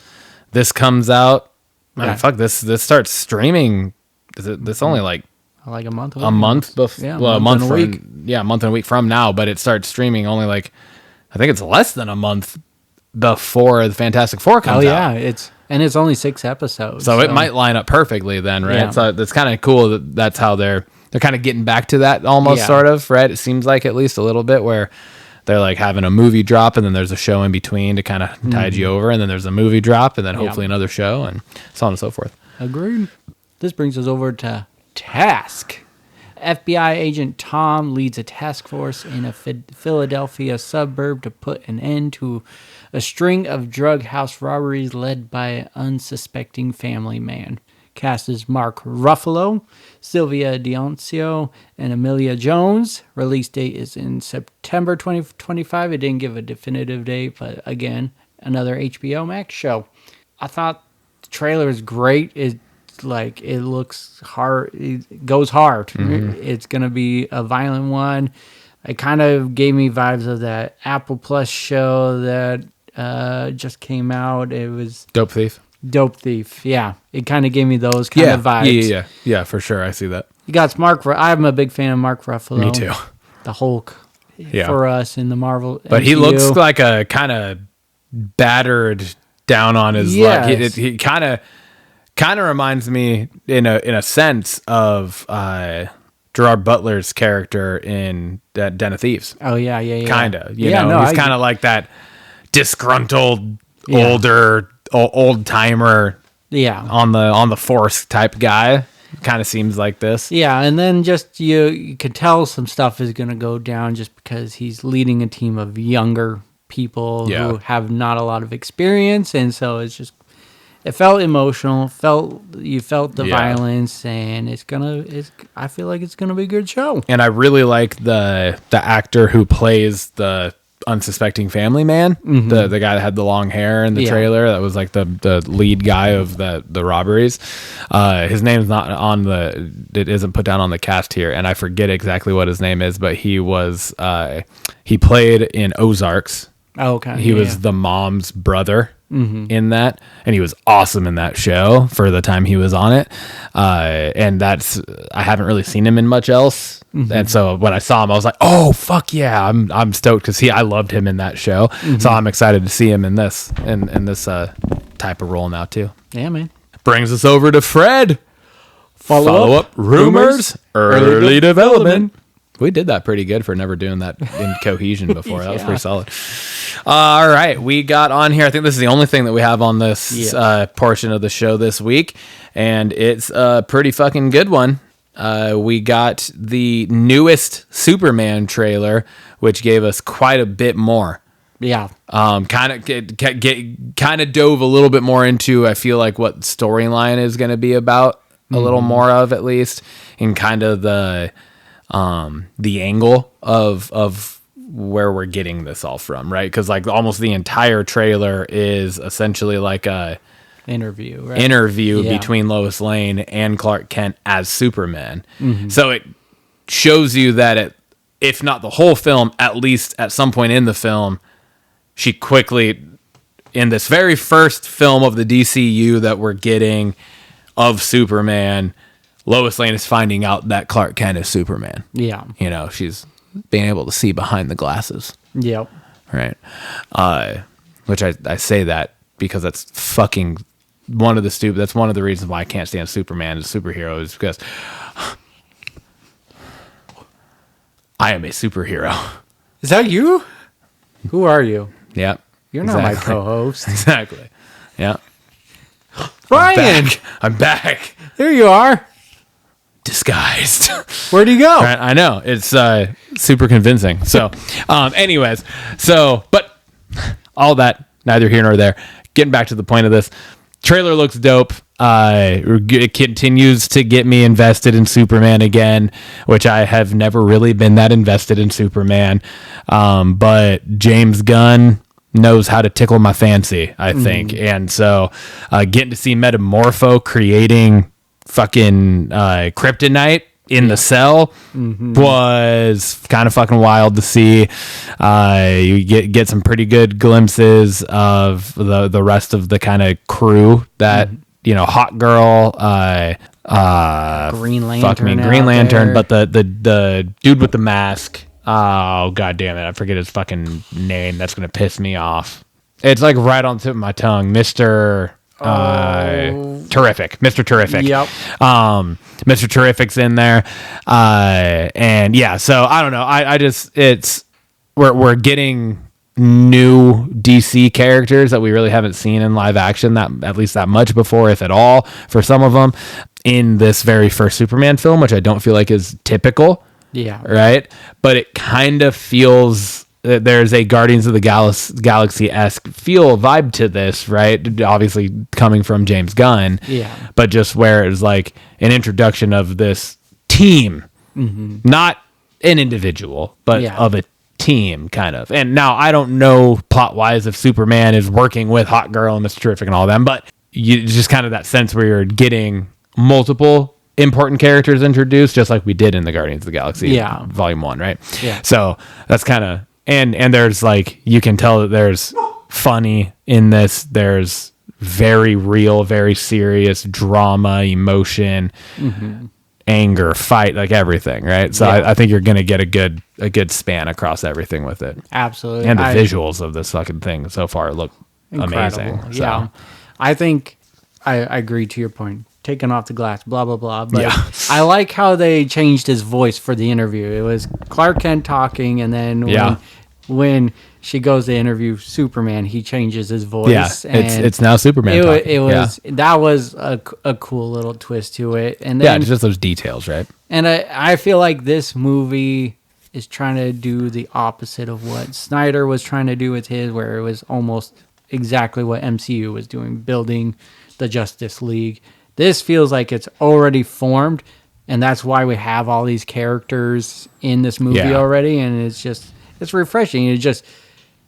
This comes out. Yeah. Fuck this. This starts streaming. This only like a month. A month before. Yeah, well, a month and a week. Yeah, a month and a week from now. But it starts streaming only like, I think it's less than a month before the Fantastic Four comes out. Oh yeah, it's only 6 episodes. So it might line up perfectly then, right? Yeah. So it's kind of cool that's how they're kind of getting back to that almost sort of, right? It seems like at least a little bit where they're like having a movie drop and then there's a show in between to kind of tide you over, and then there's a movie drop and then hopefully another show and so on and so forth. Agreed. This brings us over to Task. FBI agent Tom leads a task force in a Philadelphia suburb to put an end to a string of drug house robberies led by an unsuspecting family man. Cast is Mark Ruffalo, Sylvia D'Annunzio, and Emilia Jones. Release date is in September 2025. It didn't give a definitive date, but again, another HBO Max show. I thought the trailer is great. It looks hard. It goes hard. Mm-hmm. It's gonna be a violent one. It kind of gave me vibes of that Apple Plus show that just came out. It was Dope Thief, yeah. It kind of gave me those kind of vibes. Yeah, for sure. I see that. You got Mark. I'm a big fan of Mark Ruffalo. Me too. The Hulk for us in the Marvel. But MCU. he looks like a kind of battered, down on his luck. He kind of reminds me in a sense of Gerard Butler's character in Den of Thieves. Oh yeah. Kind of. You know, he's kind of like that disgruntled, older, old timer. Yeah. On the force type guy. Kind of seems like this. Yeah, and then just you could tell some stuff is going to go down just because he's leading a team of younger people who have not a lot of experience, and so it felt emotional. You felt the violence, and I feel like it's gonna be a good show. And I really like the actor who plays the unsuspecting family man, the guy that had the long hair in the trailer. That was like the lead guy of the robberies. His name's not on it isn't put down on the cast here, and I forget exactly what his name is, but he was he played in Ozarks. Oh, okay. He was the mom's brother in that, and he was awesome in that show for the time he was on it. And I haven't really seen him in much else. And so when I saw him, I was like, "Oh fuck yeah!" I'm stoked because I loved him in that show. So I'm excited to see him in this type of role now too. Yeah, man. Brings us over to Fred. Follow up rumors, early development. We did that pretty good for never doing that in cohesion before. That was pretty solid. All right. We got on here. I think this is the only thing that we have on this portion of the show this week. And it's a pretty fucking good one. We got the newest Superman trailer, which gave us quite a bit more. Yeah. Kind of dove a little bit more into, I feel like, what storyline is going to be about a little more of, at least, and kind of the angle of where we're getting this all from, right? Because like almost the entire trailer is essentially like a interview between Lois Lane and Clark Kent as Superman. So it shows you that if not the whole film, at least at some point in the film, she quickly, in this very first film of the DCU that we're getting of Superman, Lois Lane is finding out that Clark Kent is Superman. Yeah. You know, she's being able to see behind the glasses. Yep. Right. Which I say that because that's fucking that's one of the reasons why I can't stand Superman as a superhero, is because I am a superhero. Is that you? Who are you? Yep. You're not my co-host. Exactly. Yeah. Brian! I'm back. There you are. Disguised. Where'd you go? Right, I know. It's super convincing. So, anyways. But all that, neither here nor there. Getting back to the point of this. Trailer looks dope. It continues to get me invested in Superman again, which I have never really been that invested in Superman. But James Gunn knows how to tickle my fancy, I think. And so getting to see Metamorpho creating fucking kryptonite in the cell was kind of fucking wild to see. You get some pretty good glimpses of the rest of the kind of crew that Hot Girl, Green Lantern, Green Lantern, but the dude with the mask. Oh god damn it! I forget his fucking name. That's gonna piss me off. It's like right on the tip of my tongue, Mr. Terrific. Mr. Terrific. Yep. Mr. Terrific's in there. And yeah, so I don't know. We're getting new DC characters that we really haven't seen in live action at least that much before, if at all, for some of them in this very first Superman film, which I don't feel like is typical. Yeah. Right. But it kind of feels that there's a Guardians of the Galaxy-esque vibe to this, right? Obviously coming from James Gunn. Yeah. But just where it's like an introduction of this team, not an individual, but of a team kind of. And now I don't know plot-wise if Superman is working with Hot Girl and Mr. Terrific and all them, but just kind of that sense where you're getting multiple important characters introduced, just like we did in the Guardians of the Galaxy Volume 1, right? Yeah. So that's kind of, and there's like, you can tell that there's funny in this. There's very real, very serious drama, emotion, anger, fight, like everything, right? So I think you're going to get a good span across everything with it. Absolutely. And the visuals of this fucking thing so far look incredible. amazing. So. Yeah. I think I agree to your point. Taking off the glass, blah, blah, blah. But I like how they changed his voice for the interview. It was Clark Kent talking, and then when she goes to interview Superman, he changes his voice. Yeah, it's now Superman talking. It was that was a cool little twist to it. And then, just those details, right? And I feel like this movie is trying to do the opposite of what Snyder was trying to do with his, where it was almost exactly what MCU was doing, building the Justice League. This feels like it's already formed, and that's why we have all these characters in this movie already, and it's refreshing.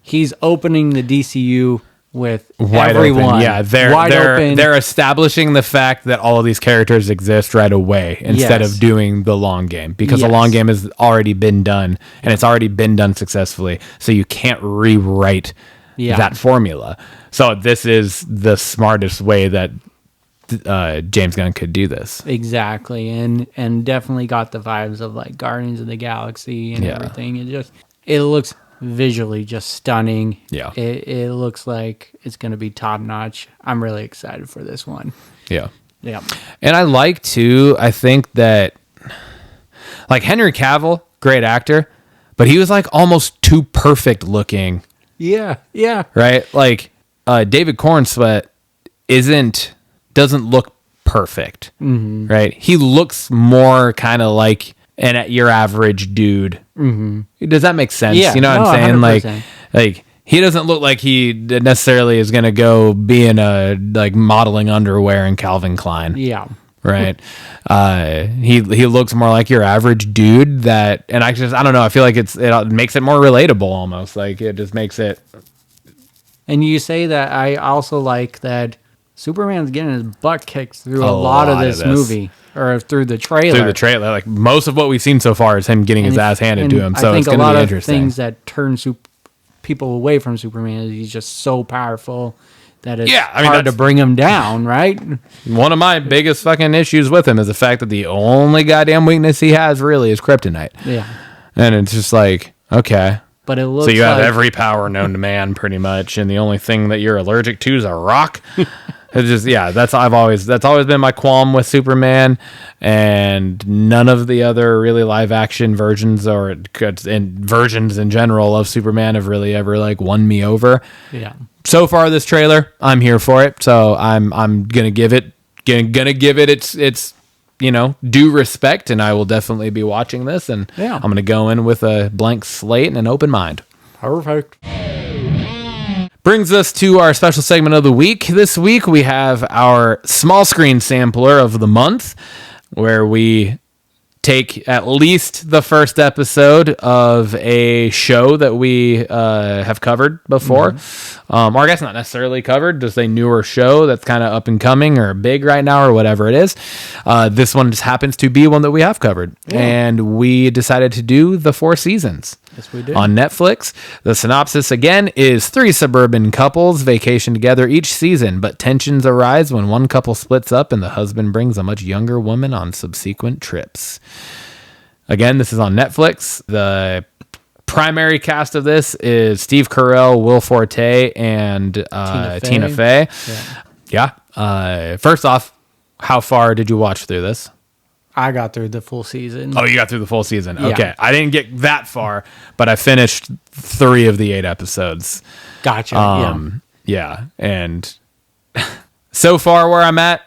He's opening the DCU with wide everyone. Open. Yeah, they're establishing the fact that all of these characters exist right away instead of doing the long game, because the long game has already been done, and it's already been done successfully, so you can't rewrite that formula. So this is the smartest way that James Gunn could do this. Exactly, and definitely got the vibes of like Guardians of the Galaxy and everything. It looks visually just stunning. Yeah, it looks like it's going to be top notch. I'm really excited for this one. Yeah. And I think that like Henry Cavill, great actor, but he was like almost too perfect looking. Yeah. Right, like David Cornsweet doesn't look perfect, right? He looks more kind of like your average dude. Does that make sense? Yeah, you know what I'm saying? 100%. Like he doesn't look like he necessarily is going to go be in a like modeling underwear in Calvin Klein. Yeah. Right. He looks more like your average dude and I don't know. I feel like it makes it more relatable almost. Like it just makes it. And you say that, I also like that Superman's getting his butt kicked through a lot of this movie, or through the trailer. Like most of what we've seen so far is him getting his ass handed to him. So it's going to be interesting. I think a lot of things that turn people away from Superman is he's just so powerful that it's Yeah, I mean, hard to that's- bring him down, right? One of my biggest fucking issues with him is the fact that the only goddamn weakness he has really is kryptonite. Yeah. And it's just like, okay. But it looks So you have like every power known to man, pretty much, and the only thing that you're allergic to is a rock. It's just, yeah, that's always been my qualm with Superman, and none of the other really live action versions versions in general of Superman have really ever like won me over. Yeah. So far, this trailer, I'm here for it. So I'm gonna give it its due respect, and I will definitely be watching this. And Yeah. I'm gonna go in with a blank slate and an open mind. Perfect. Brings us to our special segment of the week. This week we have our small screen sampler of the month, where we take at least the first episode of a show that we have covered before. Or I guess not necessarily covered, just a newer show that's kind of up and coming or big right now or whatever it is. This one just happens to be one that we have covered. Yeah. And we decided to do the 4 seasons. Yes, we did. On Netflix. The synopsis again is 3 suburban couples vacation together each season, but tensions arise when one couple splits up and the husband brings a much younger woman on subsequent trips. Again, this is on Netflix. The primary cast of this is Steve Carell, Will Forte, and Tina Fey. Yeah. First off, how far did you watch through this? I got through the full season. Oh, you got through the full season. Yeah. Okay. I didn't get that far, but I finished 3 of the 8 episodes. Gotcha. Yeah. And so far where I'm at,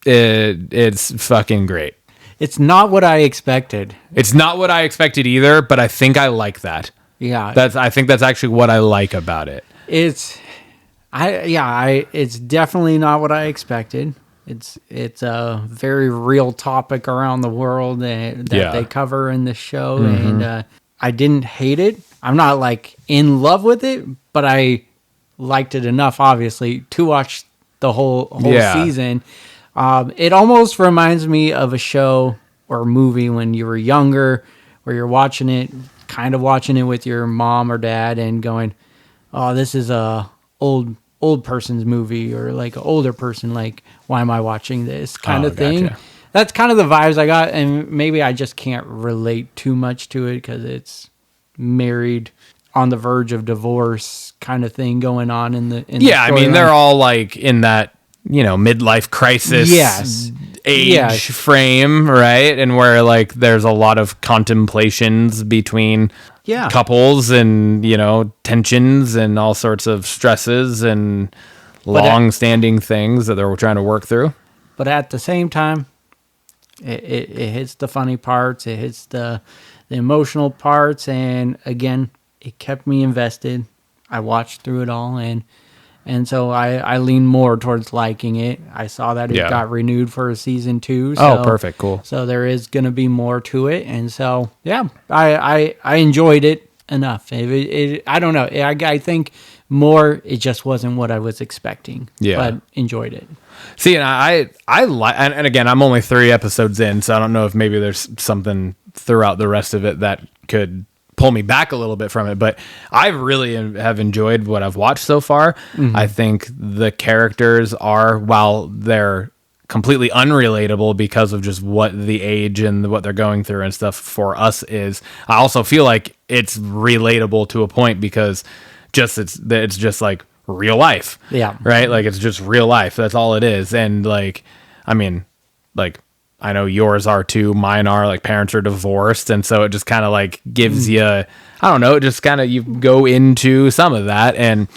it's fucking great. It's not what I expected. It's not what I expected either, but I think I like that. Yeah. I think that's actually what I like about it. It's definitely not what I expected. It's a very real topic around the world that they cover in the show, and I didn't hate it. I'm not like in love with it, but I liked it enough, obviously, to watch the whole season. It almost reminds me of a show or a movie when you were younger, where you're watching it with your mom or dad and going, "Oh, this is a old person's movie," or like an older person, like, "Why am I watching this?" kind of thing. Gotcha. That's kind of the vibes I got, and maybe I just can't relate too much to it because it's married on the verge of divorce kind of thing going on in the I mean, they're all like in that, midlife crisis age frame, right? And where like there's a lot of contemplations between couples and, tensions and all sorts of stresses and long-standing things that they're trying to work through. But at the same time, it hits the funny parts, it hits the emotional parts, and again, it kept me invested. I watched through it all, and so I lean more towards liking it. I saw that it got renewed for a season 2. So, perfect, cool. So there is going to be more to it, and so I enjoyed it enough. I don't know. I think more. It just wasn't what I was expecting. Yeah, but enjoyed it. See, and I like, and again, I'm only 3 episodes in, so I don't know if maybe there's something throughout the rest of it that could pull me back a little bit from it, but I really have enjoyed what I've watched so far. I think the characters are, while they're completely unrelatable because of just what the age and what they're going through and stuff for us is, I also feel like it's relatable to a point because it's just like real life. Yeah. Right? Like it's just real life. That's all it is. And like, I mean, like, I know yours are too. Mine are, like, parents are divorced. And so it just kind of like gives you, I don't know, it just kind of, you go into some of that. And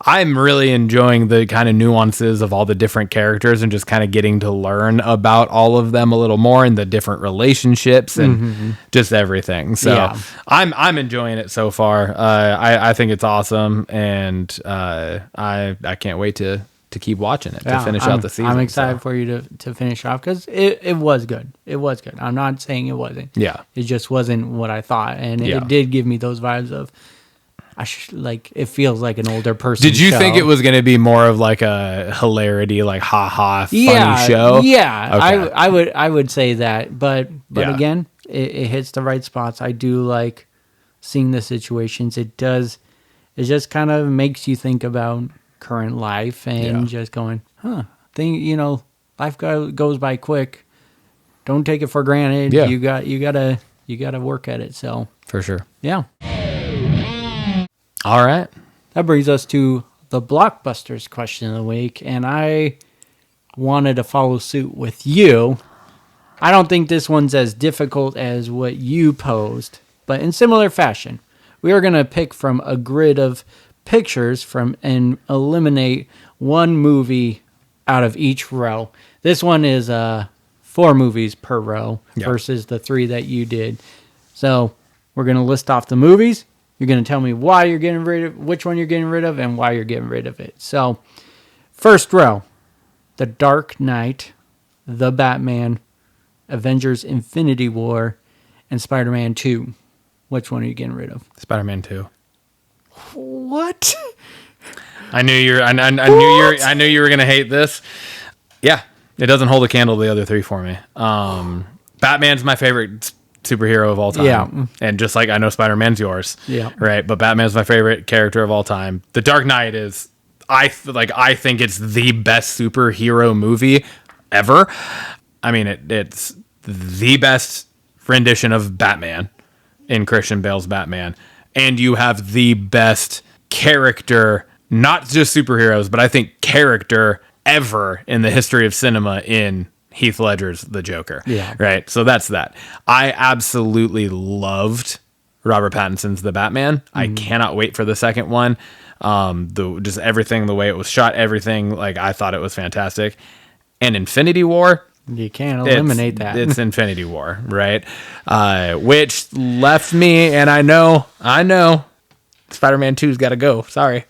I'm really enjoying the kind of nuances of all the different characters and just kind of getting to learn about all of them a little more and the different relationships and just everything. So I'm enjoying it so far. I think it's awesome. And I can't wait to keep watching it, to finish out the season. I'm excited for you to finish off because it was good. It was good. I'm not saying it wasn't. Yeah. It just wasn't what I thought. And it did give me those vibes of, it feels like an older person. Did you show. think it was going to be more of like a hilarity, like funny show? Yeah. Okay. I would say that. But again, it hits the right spots. I do like seeing the situations. It just kind of makes you think about current life and just going, life goes by quick. Don't take it for granted. Yeah. You gotta work at it. So For sure. yeah. All right. That brings us to the Blockbusters question of the week, and I wanted to follow suit with you. I don't think this one's as difficult as what you posed, but in similar fashion, we are going to pick from a grid of pictures and eliminate one movie out of each row. This one is 4 movies per row versus the 3 that you did. So we're going to list off the movies. You're going to tell me why you're getting rid of, which one you're getting rid of, and why you're getting rid of it. So first row, The Dark Knight, The Batman, Avengers Infinity War, and Spider-Man 2. Which one are you getting rid of? Spider-Man 2. What? I knew you were gonna hate this. Yeah, it doesn't hold a candle to the other 3 for me. Batman's my favorite superhero of all time. Yeah. And just like I know Spider-Man's yours. Yeah. Right. But Batman's my favorite character of all time. The Dark Knight is I think it's the best superhero movie ever. I mean it's the best rendition of Batman in Christian Bale's Batman. And you have the best character, not just superheroes, but I think character ever in the history of cinema in Heath Ledger's The Joker. Yeah. Right. So that's that. I absolutely loved Robert Pattinson's The Batman. I cannot wait for the second one. Just everything, the way it was shot, everything, like I thought it was fantastic. And Infinity War. You can't eliminate that. It's Infinity War, right? Which left me, and I know, Spider-Man 2's got to go. Sorry.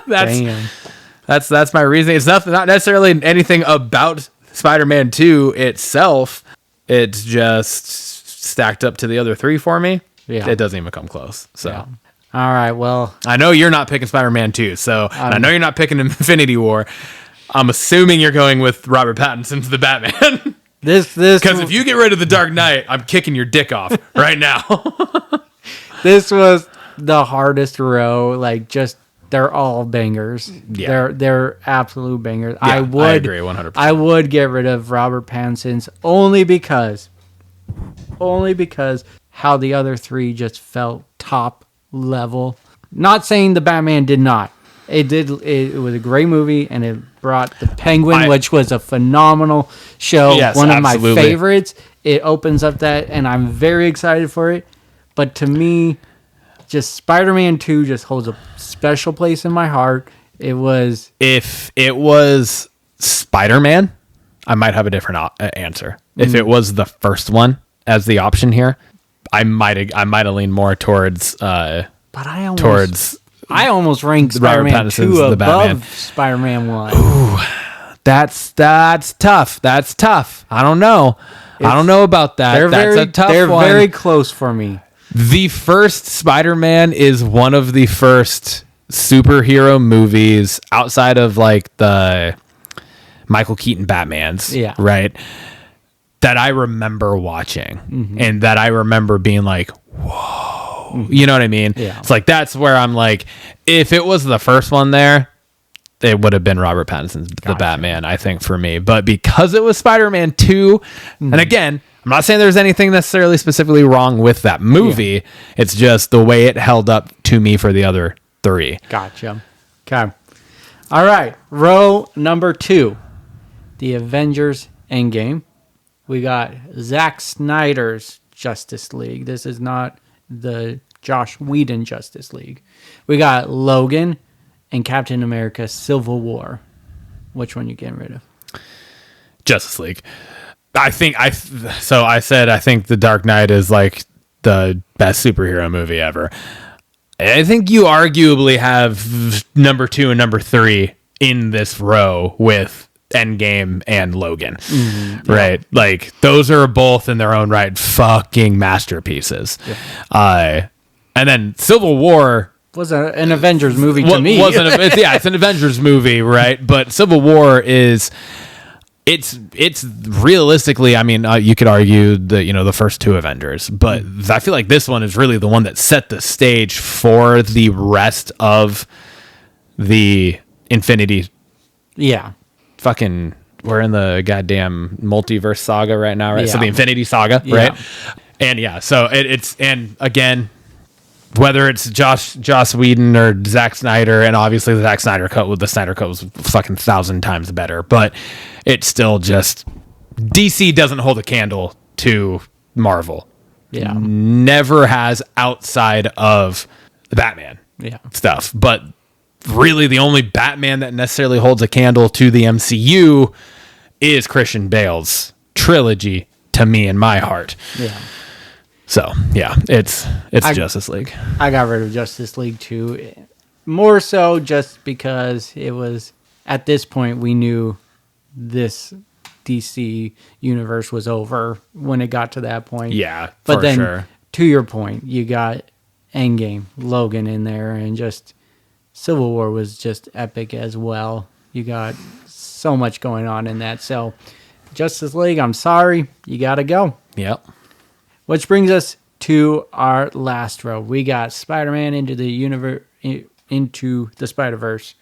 That's my reasoning. It's not necessarily anything about Spider-Man 2 itself. It's just stacked up to the other 3 for me. Yeah. It doesn't even come close. So. Yeah. All right, well. I know you're not picking Spider-Man 2, so and I know you're not picking Infinity War. I'm assuming you're going with Robert Pattinson's The Batman. This Because if you get rid of The Dark Knight, I'm kicking your dick off right now. This was the hardest row. Like, just they're all bangers. Yeah. They're absolute bangers. Yeah, I agree 100%. I would get rid of Robert Pattinson's only because how the other 3 just felt top level. Not saying the Batman did not. It did. It was a great movie, and it brought the Penguin, which was a phenomenal show. Yes, one of absolutely. my favorites. It opens up that, and I'm very excited for it. But to me, just Spider-Man 2 just holds a special place in my heart. It was. If it was Spider-Man, I might have a different answer. If it was the first one as the option here, I might have leaned more towards. But I almost ranked Spider-Man 2 above Spider-Man 1. Ooh, that's tough. That's tough. I don't know. I don't know about that. That's a tough one. They're very close for me. The first Spider-Man is one of the first superhero movies outside of like the Michael Keaton Batmans. Yeah. Right. That I remember watching and that I remember being like, whoa. You know what I mean? Yeah. It's like, that's where I'm like, if it was the first one there, it would have been Robert Pattinson's The Batman, I think, for me. But because it was Spider-Man 2, and again, I'm not saying there's anything necessarily specifically wrong with that movie. Yeah. It's just the way it held up to me for the other 3. Gotcha. Okay. All right. Row number 2, The Avengers Endgame. We got Zack Snyder's Justice League. This is not the Josh Whedon Justice League. We got Logan and Captain America Civil War. Which one you getting rid of? Justice League. I think I think The Dark Knight is like the best superhero movie ever. I think you arguably have number 2 and number 3 in this row with Endgame and Logan. Right? Like, those are both in their own right fucking masterpieces. Yeah. And then Civil War was an Avengers movie to me. It's an Avengers movie, right? But Civil War is it's realistically, I mean, you could argue the first 2 Avengers, but I feel like this one is really the one that set the stage for the rest of the Infinity. Yeah. Fucking, we're in the goddamn multiverse saga right now, right? So Yeah. the Infinity Saga, right? And yeah, so it's, and again, whether it's Joss Whedon or Zack Snyder, and obviously the Snyder Cut was fucking 1,000 times better, but it's still just, DC doesn't hold a candle to Marvel. Yeah. Never has, outside of the Batman stuff. But really the only Batman that necessarily holds a candle to the MCU is Christian Bale's trilogy, to me, in my heart. Yeah. So, yeah, it's Justice League. I got rid of Justice League too. More so just because it was, at this point, we knew this DC universe was over when it got to that point. Yeah, but for then, sure. To your point, you got Endgame, Logan in there, and just Civil War was just epic as well. You got so much going on in that. So, Justice League, I'm sorry, you got to go. Yep. Which brings us to our last row. We got Spider-Man into the Spider-Verse.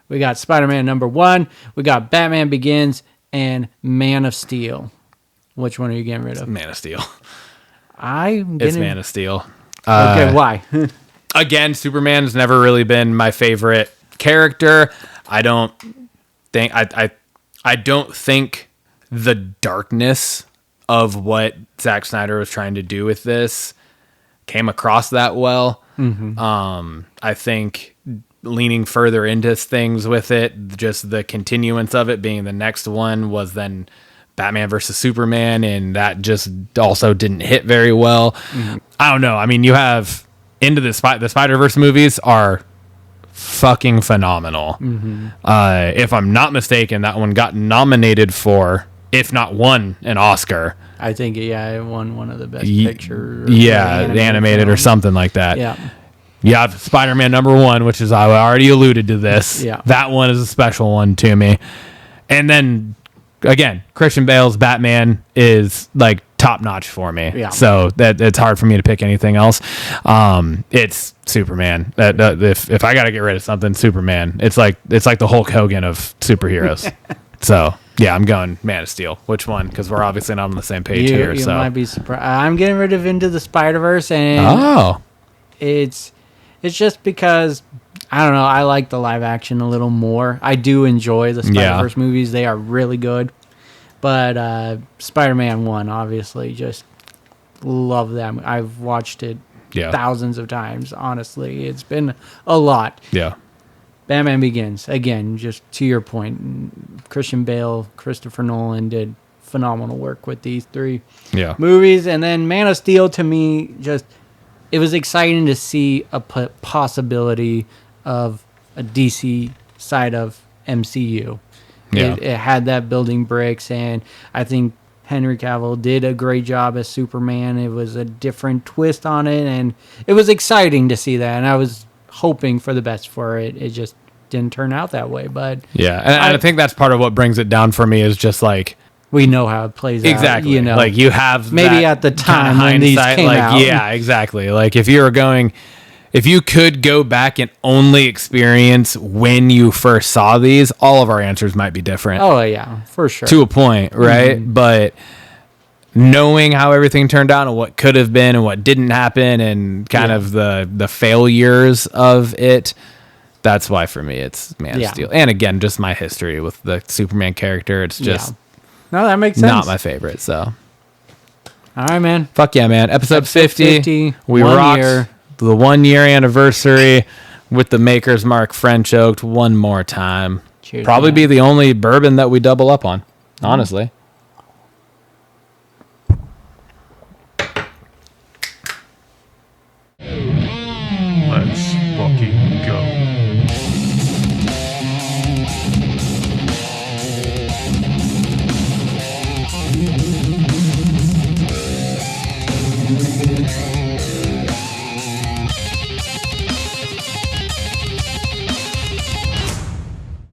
We got Spider-Man #1. We got Batman Begins and Man of Steel. Which one are you getting rid of? Man of Steel. It's Man of Steel. Okay, why? Again, Superman's never really been my favorite character. I don't think the darkness of what Zack Snyder was trying to do with this came across that well. I think leaning further into things with it, just the continuance of it being the next one was then Batman versus Superman, and that just also didn't hit very well. I don't know. I mean, you have Into the Spider-Verse movies are fucking phenomenal. If I'm not mistaken, that one got nominated for, if not won, an Oscar. I think, it won one of the best picture. Animated or something like that. Yeah. You have Spider-Man #1, which is, I already alluded to this. Yeah. That one is a special one to me. And then, again, Christian Bale's Batman is like top notch for me. Yeah. So that it's hard for me to pick anything else. It's Superman. If I got to get rid of something, Superman. It's like the Hulk Hogan of superheroes. So yeah, I'm going Man of Steel. Which one? Because we're obviously not on the same page here. You So might be surprised. I'm getting rid of Into the Spider-Verse, and it's just because, I don't know, I like the live action a little more. I do enjoy the Spider-Verse movies. They are really good. But Spider-Man 1, obviously, just love them. I've watched it thousands of times, honestly. It's been a lot. Yeah. Batman Begins, again, just to your point, Christian Bale, Christopher Nolan did phenomenal work with these three movies. And then Man of Steel, to me, just, it was exciting to see a possibility of a DC side of MCU. Yeah. It had that building bricks, and I think Henry Cavill did a great job as Superman. It was a different twist on it, and it was exciting to see that, and I was hoping for the best for it. It just didn't turn out that way, but yeah, and I think that's part of what brings it down for me is just like, we know how it plays exactly. out. You know, like you have maybe that at the time kind of when these hindsight, came like, out. yeah, exactly. Like if you could go back and only experience when you first saw these, all of our answers might be different. Oh yeah, for sure. To a point, right? But knowing how everything turned out and what could have been and what didn't happen and kind of the failures of it, that's why for me it's Man of Steel. And again, just my history with the Superman character, it's just no, that makes sense. Not my favorite. So all right, man. Fuck yeah, man. Episode 50. We 1 rocked year. the 1 year anniversary with the Maker's Mark French Oaked one more time. Cheers. Probably be the only bourbon that we double up on, honestly.